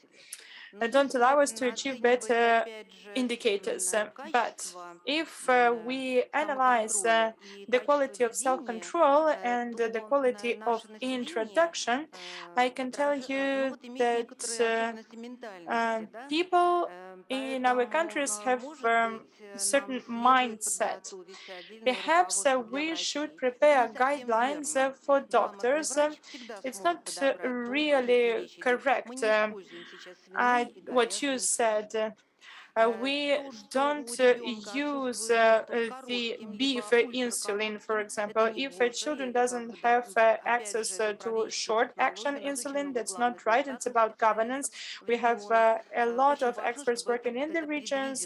don't allow us to achieve better indicators. But if we analyze the quality of self-control and the quality of introduction, I can tell you that people in our countries have certain mindset. Perhaps we should prepare guidelines for doctors. It's not really correct what you said. We don't use the beef insulin, for example. If a children doesn't have access to short action insulin, that's not right. It's about governance. We have a lot of experts working in the regions.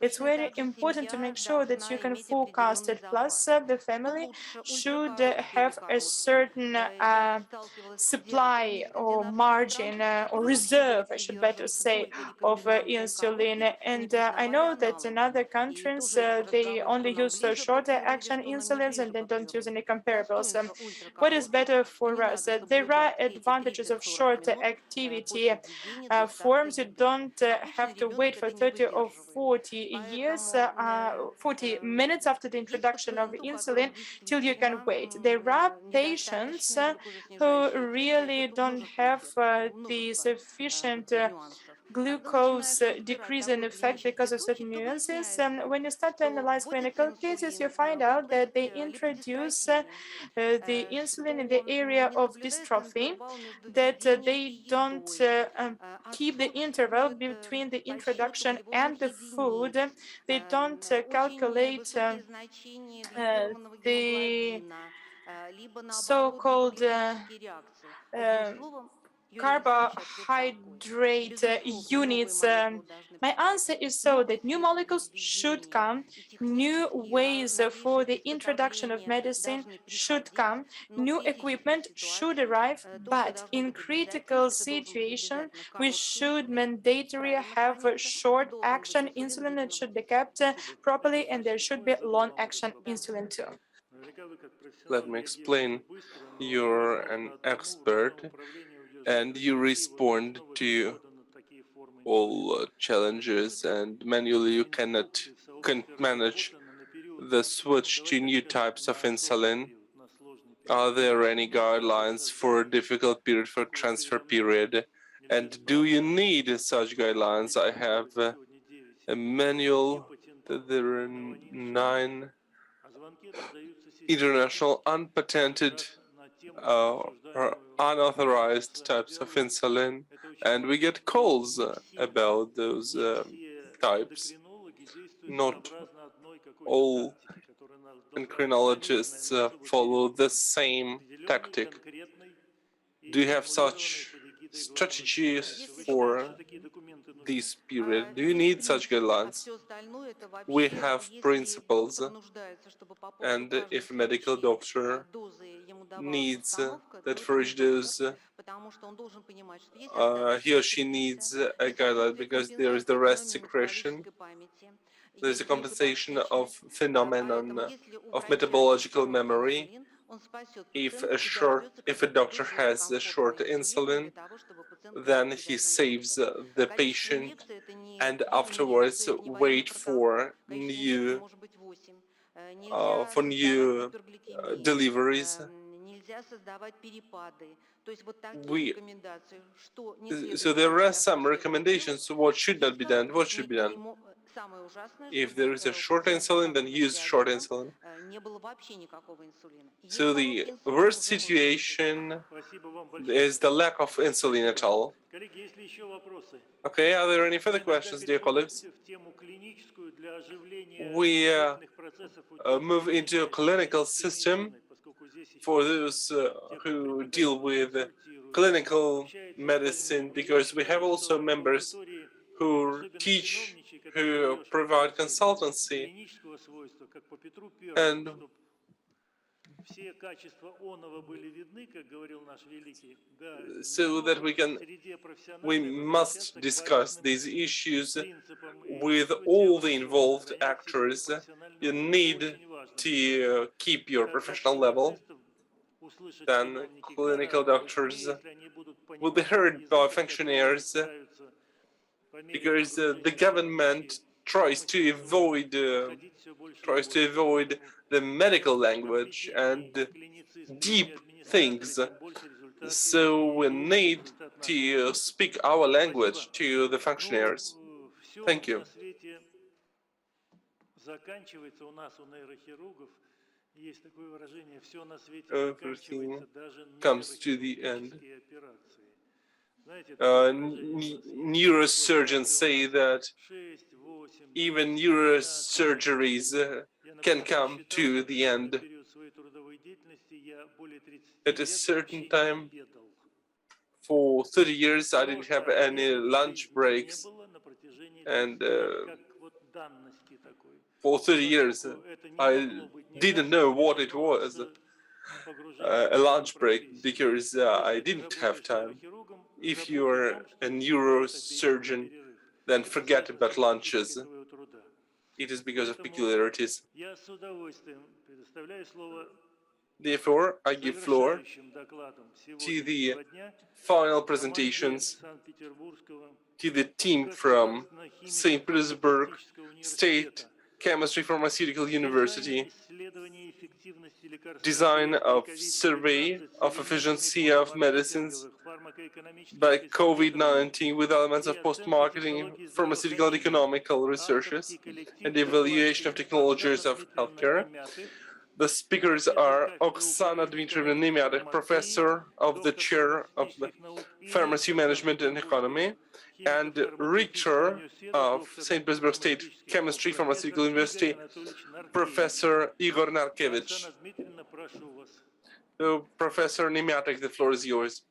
It's very important to make sure that you can forecast it. Plus, the family should have a certain supply or margin or reserve, I should better say, of insulin. And I know that in other countries, they only use shorter action insulins and they don't use any comparables. What is better for us? There are advantages of short activity forms. You don't have to wait for 30 or 40 years, 40 minutes after the introduction of insulin till you can wait. There are patients who really don't have the sufficient glucose decrease in effect because of certain nuances. When you start to analyze clinical cases, you find out that they introduce the insulin in the area of dystrophy, that they don't keep the interval between the introduction and the food. They don't calculate the so-called carbohydrate units. My answer is so that new molecules should come, new ways for the introduction of medicine should come, new equipment should arrive, but in critical situation, we should mandatory have a short action insulin that should be kept properly, and there should be long action insulin too. Let me explain. You're an expert and you respond to all challenges, and manually you cannot manage the switch to new types of insulin. Are there any guidelines for a difficult period, for transfer period? And do you need such guidelines? I have a manual. There are 9 international unpatented or unauthorized types of insulin, and we get calls about those types. Not all endocrinologists follow the same tactic. Do you have such strategies for this period? Do you need such guidelines? We have principles, and if a medical doctor needs that for each dose, he or she needs a guideline because there is the rest secretion. There's a compensation of phenomenon of metabological memory. If a doctor has a short insulin, then he saves the patient and afterwards wait for new deliveries. So there are some recommendations. What should not be done? What should be done? If there is a short insulin, then use short insulin. So the worst situation is the lack of insulin at all. Okay, are there any further questions, dear colleagues? We move into a clinical system for those who deal with clinical medicine, because we have also members who teach, who provide consultancy, and so that we must discuss these issues with all the involved actors. You need to keep your professional level. Then clinical doctors will be heard by functionaries, because the government tries to avoid the medical language and deep things. So we need to speak our language to the functionaries. Thank you. Everything comes to the end. Neurosurgeons say that even neurosurgeries can come to the end. At a certain time, for 30 years, I didn't have any lunch breaks, and for 30 years, I didn't know what it was, a lunch break, because I didn't have time. If you're a neurosurgeon, then forget about lunches. It is because of peculiarities. Therefore, I give floor to the final presentations to the team from St. Petersburg State Chemistry Pharmaceutical University, design of survey of efficiency of medicines by COVID-19 with elements of post-marketing pharmaceutical and economical researches and the evaluation of technologies of healthcare. The speakers are Oksana Dmitrievna Nemyatek, professor of the chair of pharmacy management and economy, and rector of St. Petersburg State Chemistry Pharmaceutical University, Professor Igor Narkevich. So, Professor Nemyatek, the floor is yours.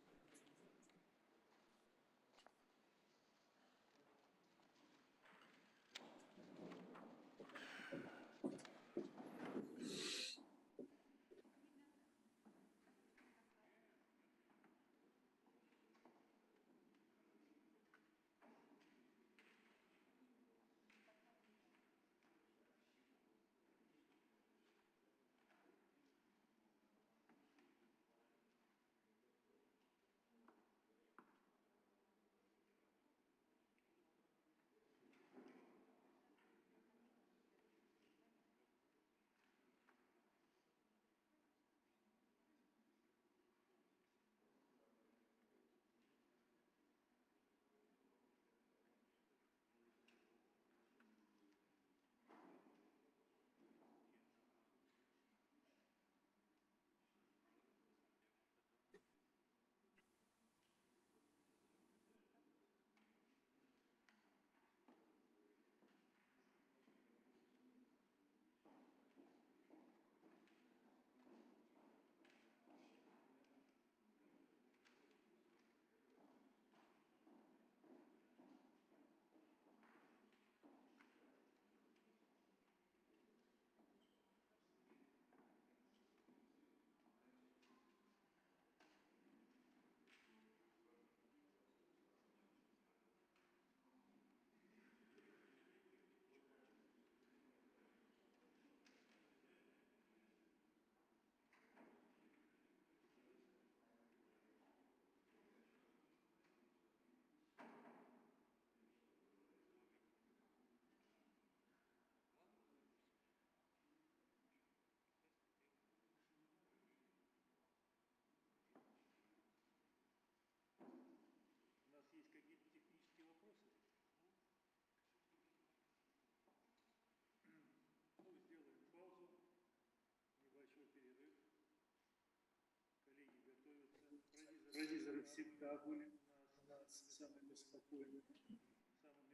Провизоры всегда были у нас самыми спокойными,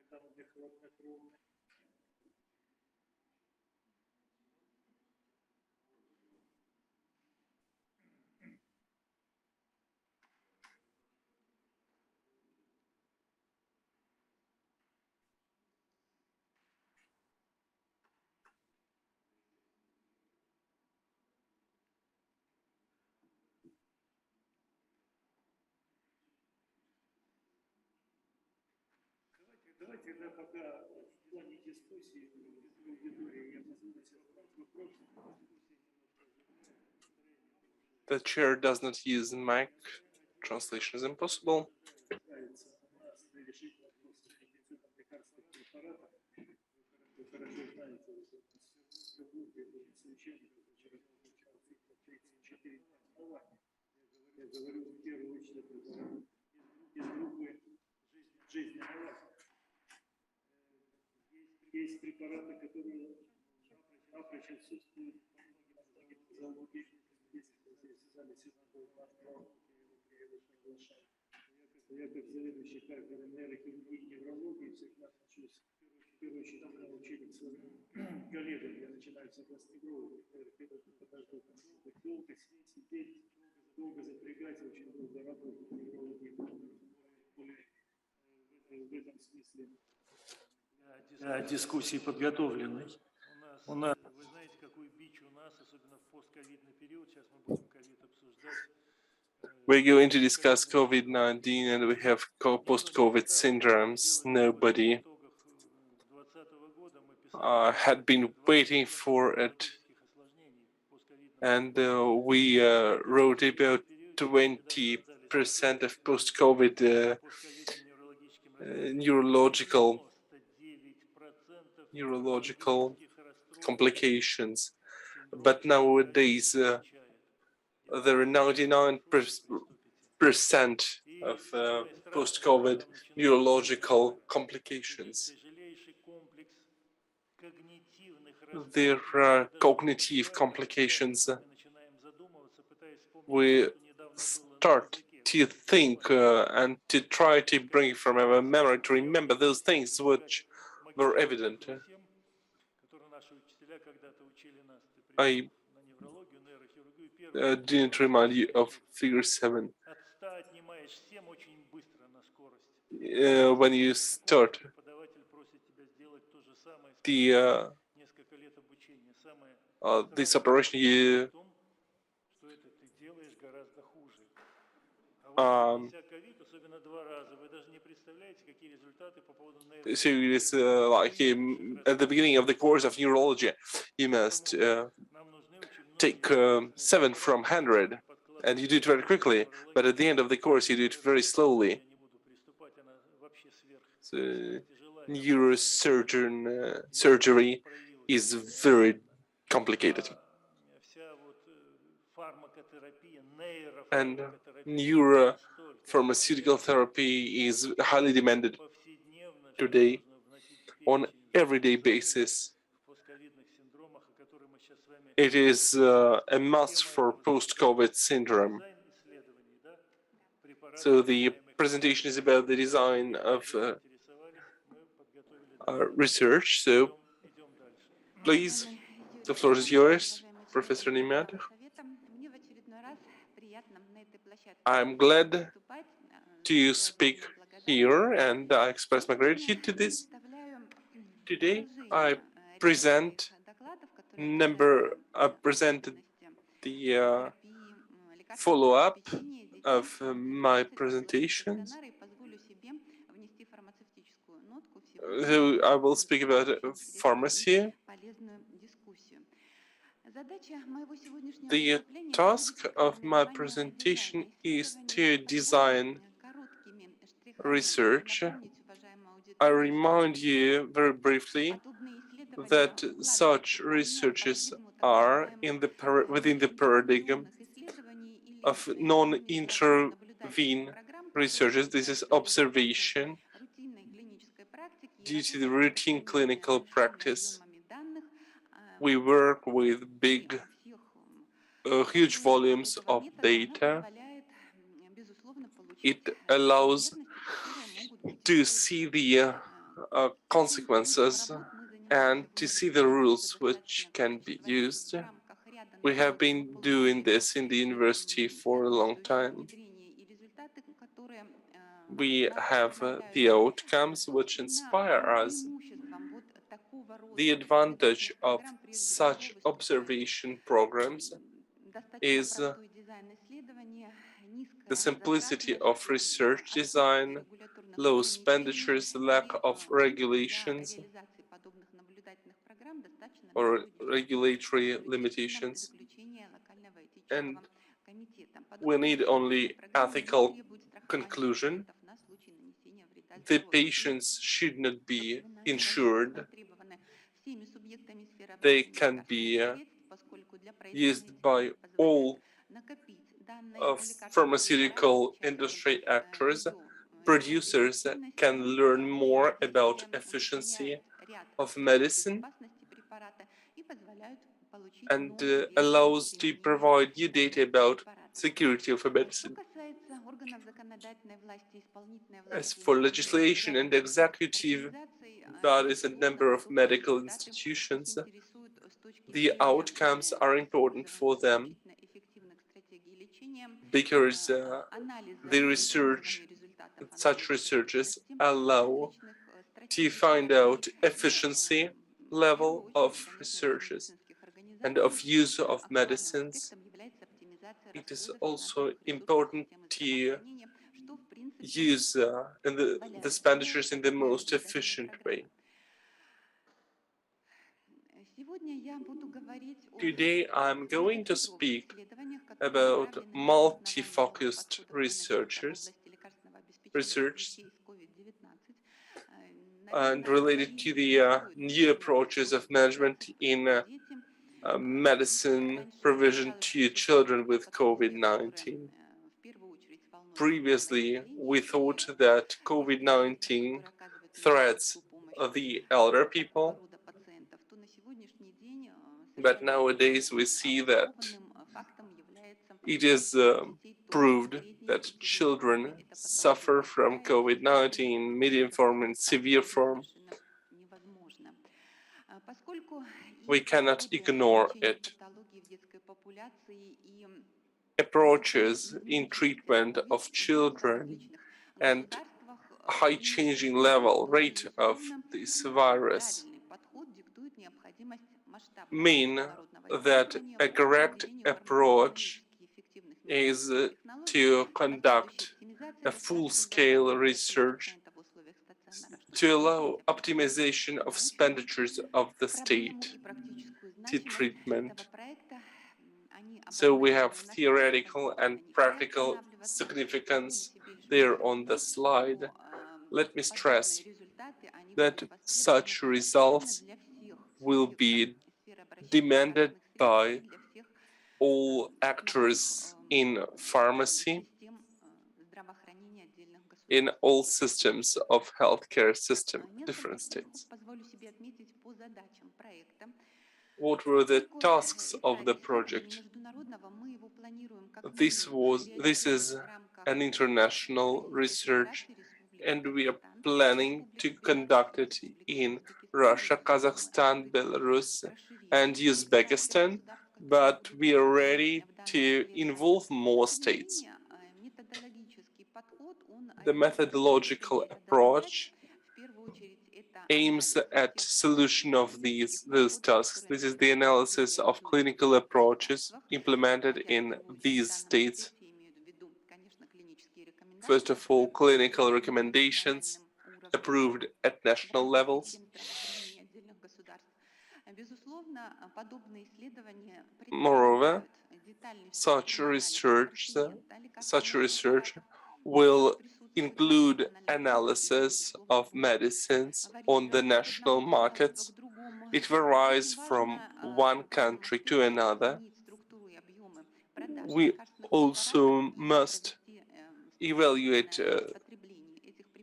самыми хладнокровными. Давайте тогда пока в плане дискуссии аудитории я позволю себе задать вопрос. The chair does not use mic. Translation is impossible. Нравится у нас решить вопросы медицинских лекарственных препаратов. Вы хорошо знаете, что в Петербурге был совещание, которое получало цифру 34 основания. Я говорю в первую очередь о препаратах из группы жизненной лазеры. Есть препараты, которые напрочь отсутствуют во многих нозологиях. Здесь в зале сенатора Март, я его приглашаю. Я как заведующий кафедрой нейрохирургии и неврологии всегда учусь, в первую очередь, научили своим коллегам, я начинаю всегда с неврологов, подожду, долго сидеть, долго запрягать, очень долго работать в неврологии, в этом смысле дискуссии подготовленной. У нас, вы знаете, какой бич у нас, особенно в постковидный период, сейчас мы будем ковид обсуждать. We're going to discuss COVID-19 and we have post-COVID syndromes. Nobody had been waiting for it. And we wrote about 20% of post-COVID neurological complications, but nowadays there are 99% of post-COVID neurological complications. There are cognitive complications. We start to think and to try to bring from our memory to remember those things which were evident. I didn't remind you of figure 7. When you start this operation, you so it's like at the beginning of the course of neurology, you must take 7 from 100, and you do it very quickly, but at the end of the course, you do it very slowly. So, neurosurgeon surgery is very complicated. And neuropharmaceutical therapy is highly demanded today on everyday basis. It is a must for post-COVID syndrome. So the presentation is about the design of research. So please, the floor is yours, Professor Nemetov. I'm glad to speak here, and I express my gratitude to this. Today, I present the follow-up of my presentations. So I will speak about pharmacy. The task of my presentation is to design research. I remind you very briefly that such researches are within the paradigm of non-intervene researches. This is observation due to the routine clinical practice. We work with huge volumes of data. It allows to see the consequences and to see the rules which can be used. We have been doing this in the university for a long time. We have the outcomes which inspire us. The advantage of such observation programs is the simplicity of research design, low expenditures, lack of regulations or regulatory limitations, and we need only ethical conclusion. The patients should not be insured. They can be used by all of pharmaceutical industry actors. Producers can learn more about efficiency of medicine and allows to provide you data about security of a medicine. As for legislation and executive bodies and number of medical institutions, the outcomes are important for them because such researches allow to find out efficiency level of researches and of use of medicines. It is also important to use the expenditures in the most efficient way. Today I'm going to speak about multi-focused research and related to the new approaches of management in medicine provision to children with COVID-19. Previously, we thought that COVID-19 threats the elder people, but nowadays we see that it is proved that children suffer from COVID-19, medium form and severe form. We cannot ignore it. Approaches in treatment of children and high changing level rate of this virus mean that a correct approach is to conduct a full-scale research to allow optimization of expenditures of the state to treatment. So we have theoretical and practical significance there on the slide. Let me stress that such results will be demanded by all actors in pharmacy, in all systems of healthcare system, different states. What were the tasks of the project? This is an international research, and we are planning to conduct it in Russia, Kazakhstan, Belarus, and Uzbekistan, but we are ready to involve more states. The methodological approach aims at solution of those tasks. This is the analysis of clinical approaches implemented in these states. First of all, clinical recommendations approved at national levels. Moreover, such research will include analysis of medicines on the national markets. It varies from one country to another. We also must evaluate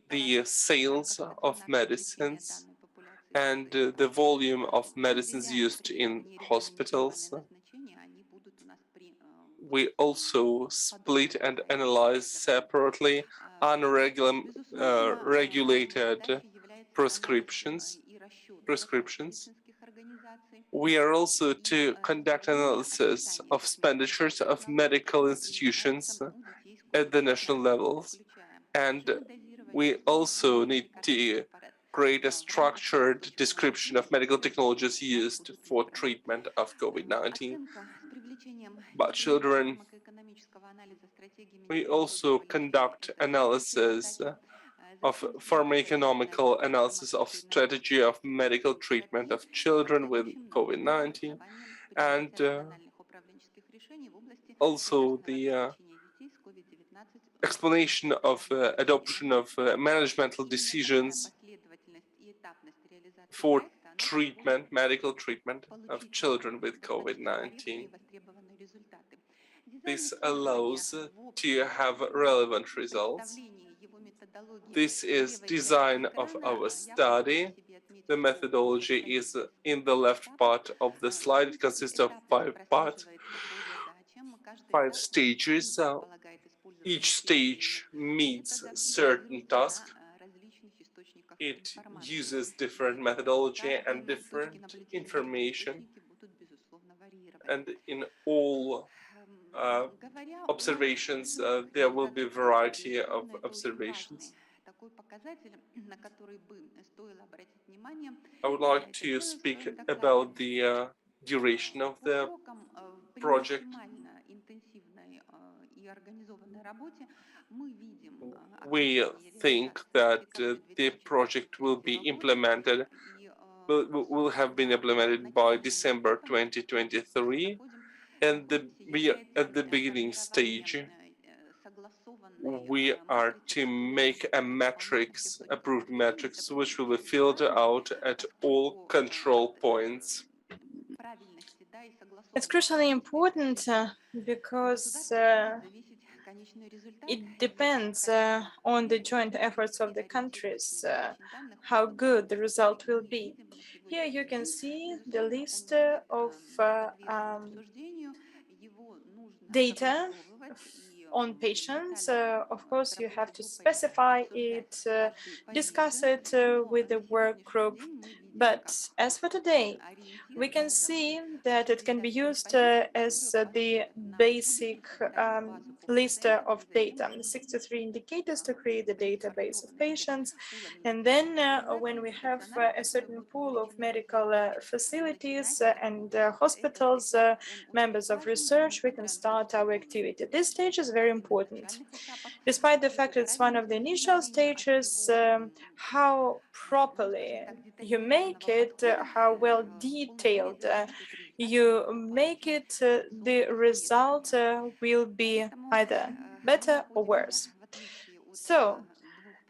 the sales of medicines and the volume of medicines used in hospitals. We also split and analyze separately unregulated prescriptions. We are also to conduct analysis of expenditures of medical institutions at the national levels, and we also need to create a structured description of medical technologies used for treatment of COVID-19 by children. We also conduct analysis of pharmacoeconomical analysis of strategy of medical treatment of children with COVID-19, and also the explanation of adoption of managemental decisions for treatment, medical treatment of children with COVID-19. This allows to have relevant results. This is design of our study. The methodology is in the left part of the slide. It consists of 5 parts, 5 stages. Each stage meets certain task. It uses different methodology and different information, and in all observations there will be a variety of observations. I would like to speak about the duration of the project. We think that the project will be implemented, will have been implemented by December 2023, and we are at the beginning stage. we are to make a matrix, approved matrix, which will be filled out at all control points. It's crucially important because it depends on the joint efforts of the countries, how good the result will be. Here you can see the list of data on patients. Of course, you have to specify it, discuss it with the work group. But as for today, we can see that it can be used as the basic list of data, 63 indicators to create the database of patients. And then when we have a certain pool of medical facilities and hospitals, members of research, we can start our activity. This stage is very important. Despite the fact it's one of the initial stages, how properly you make it, how well detailed you make it, the result will be either better or worse. So,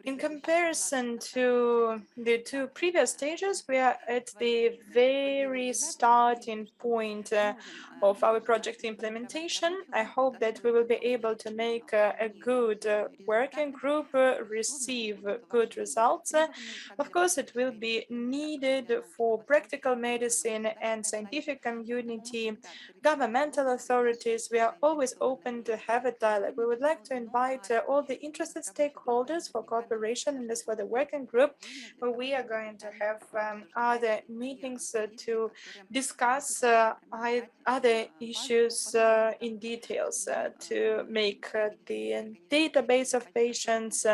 in comparison to the two previous stages, we are at the very starting point of our project implementation. I hope that we will be able to make a good working group receive good results. Of course, it will be needed for practical medicine and scientific community, governmental authorities. We are always open to have a dialogue. We would like to invite all the interested stakeholders for cooperation. And as for the working group, we are going to have other meetings to discuss other issues in details to make the database of patients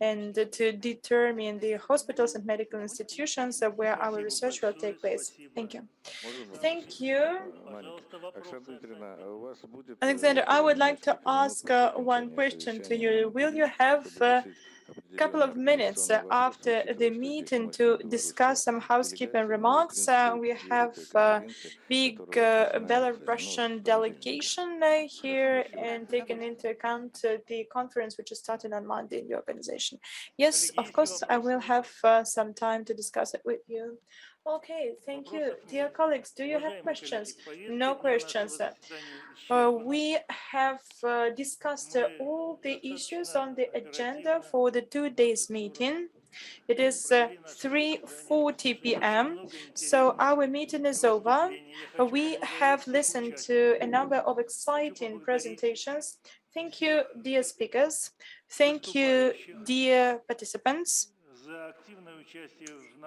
and to determine the hospitals and medical institutions where our research will take place. Thank you. Thank you. Alexander, I would like to ask one question to you. Will you have couple of minutes after the meeting to discuss some housekeeping remarks? We have a big Belarusian delegation here, and taking into account the conference which is starting on Monday in the organization. Yes, of course, I will have some time to discuss it with you. Okay, thank you. Dear colleagues, do you have questions? No questions. We have discussed all the issues on the agenda for the 2 days meeting. It is 3:40 p.m., so our meeting is over. We have listened to a number of exciting presentations. Thank you, dear speakers. Thank you, dear participants.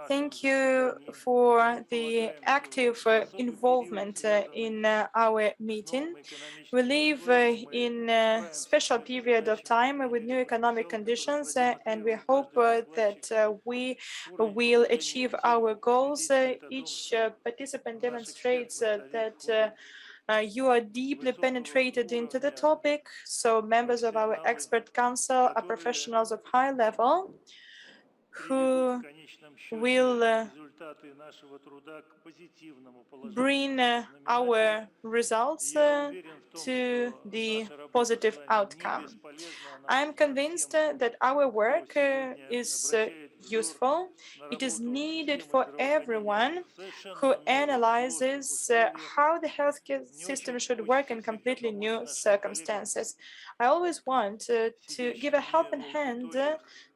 Thank you for the active involvement in our meeting. We live in a special period of time with new economic conditions, and we hope that we will achieve our goals. Each participant demonstrates that you are deeply penetrated into the topic, so members of our expert council are professionals of high level who will bring our results to the positive outcome. I am convinced that our work is useful. It is needed for everyone who analyzes how the healthcare system should work in completely new circumstances. I always want to give a helping hand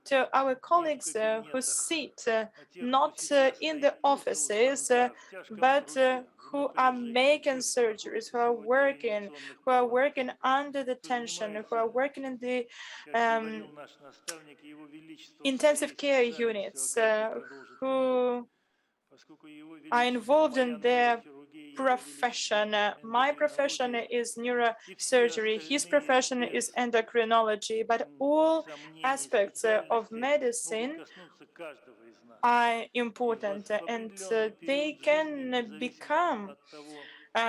to our colleagues who sit not in the offices, but who are making surgeries, who are working under the tension, who are working in the intensive care units, who are involved in their profession. My profession is neurosurgery, his profession is endocrinology, but all aspects of medicine are important, and they can become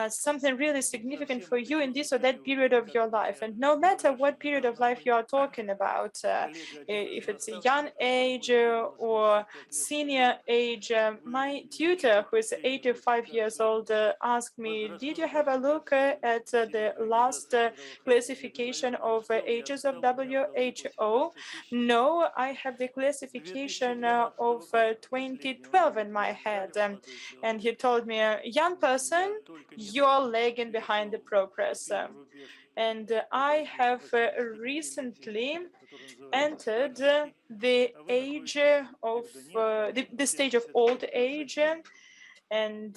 something really significant for you in this or that period of your life. And no matter what period of life you are talking about, if it's a young age or senior age, my tutor, who is 85 years old, asked me, did you have a look at the last classification of ages of WHO? No, I have the classification of 2012 in my head. And he told me, young person, you're lagging behind the progress. And I have recently entered the age of the stage of old age, and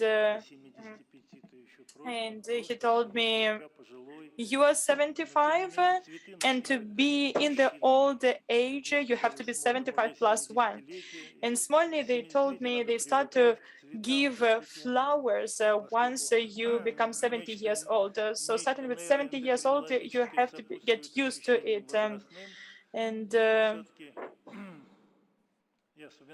he told me, you are 75, and to be in the old age you have to be 75 plus 1. In Smolny they told me they start to give flowers once you become 70 years old. So starting with 70 years old you have to get used to it. And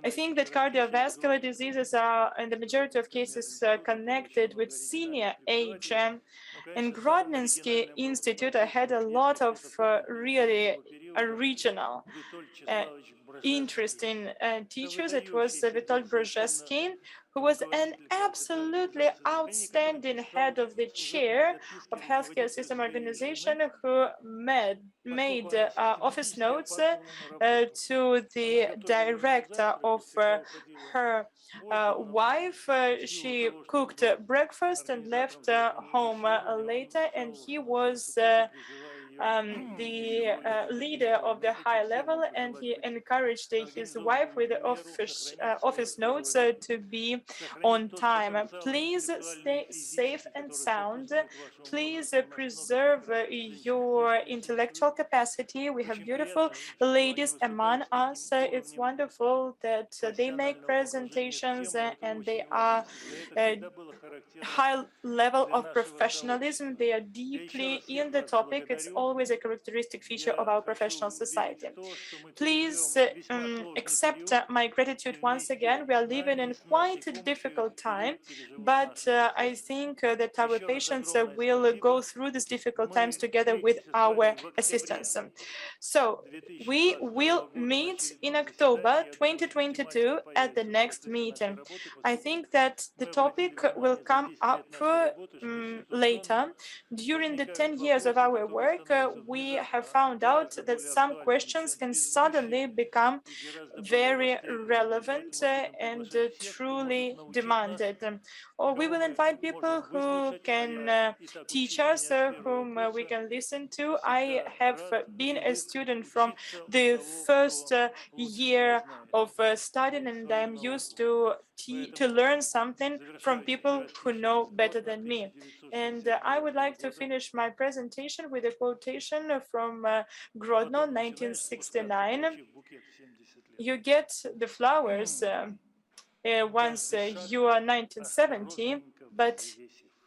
I think that cardiovascular diseases are, in the majority of cases, connected with senior age. In Grodninsky Institute, I had a lot of really original, interesting teachers. It was Witold Brzezinski, who was an absolutely outstanding head of the chair of healthcare system organization, who made office notes to the director of her wife. She cooked breakfast and left home later, and he was the leader of the high level, and he encouraged his wife with the office notes to be on time. Please stay safe and sound. Please preserve your intellectual capacity. We have beautiful ladies among us. It's wonderful that they make presentations and they are high level of professionalism. They are deeply in the topic. It's always a characteristic feature of our professional society. Please accept my gratitude once again. We are living in quite a difficult time, but I think that our patients will go through these difficult times together with our assistance. So we will meet in October 2022 at the next meeting. I think that the topic will come up later. During the 10 years of our work, we have found out that some questions can suddenly become very relevant and truly demanded. Or we will invite people who can teach us, whom we can listen to. I have been a student from the first year of studying, and I'm used to learn something from people who know better than me. And I would like to finish my presentation with a quotation from Grodno, 1969. You get the flowers once you are 1970, but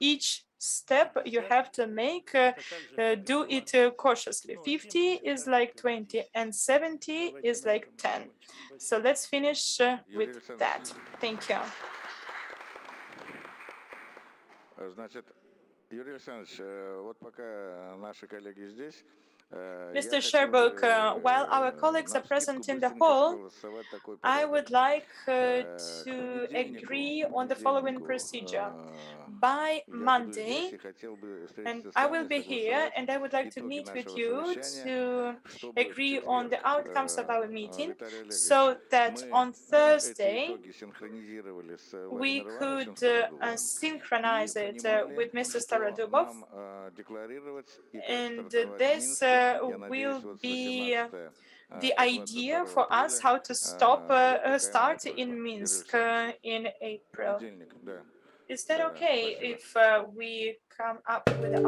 each step you have to make, do it cautiously. 50 is like 20 and 70 is like 10. So let's finish with that. Thank you. Значит, Юрий Александрович, вот пока наши коллеги здесь, Mr. Sherbrooke, while our colleagues are present in the hall, I would like to agree on the following procedure. By Monday, and I will be here, and I would like to meet with you to agree on the outcomes of our meeting, so that on Thursday we could synchronize it with Mr. Starodubov, and this will be the idea for us how to start in Minsk in April. Is that okay if we come up with the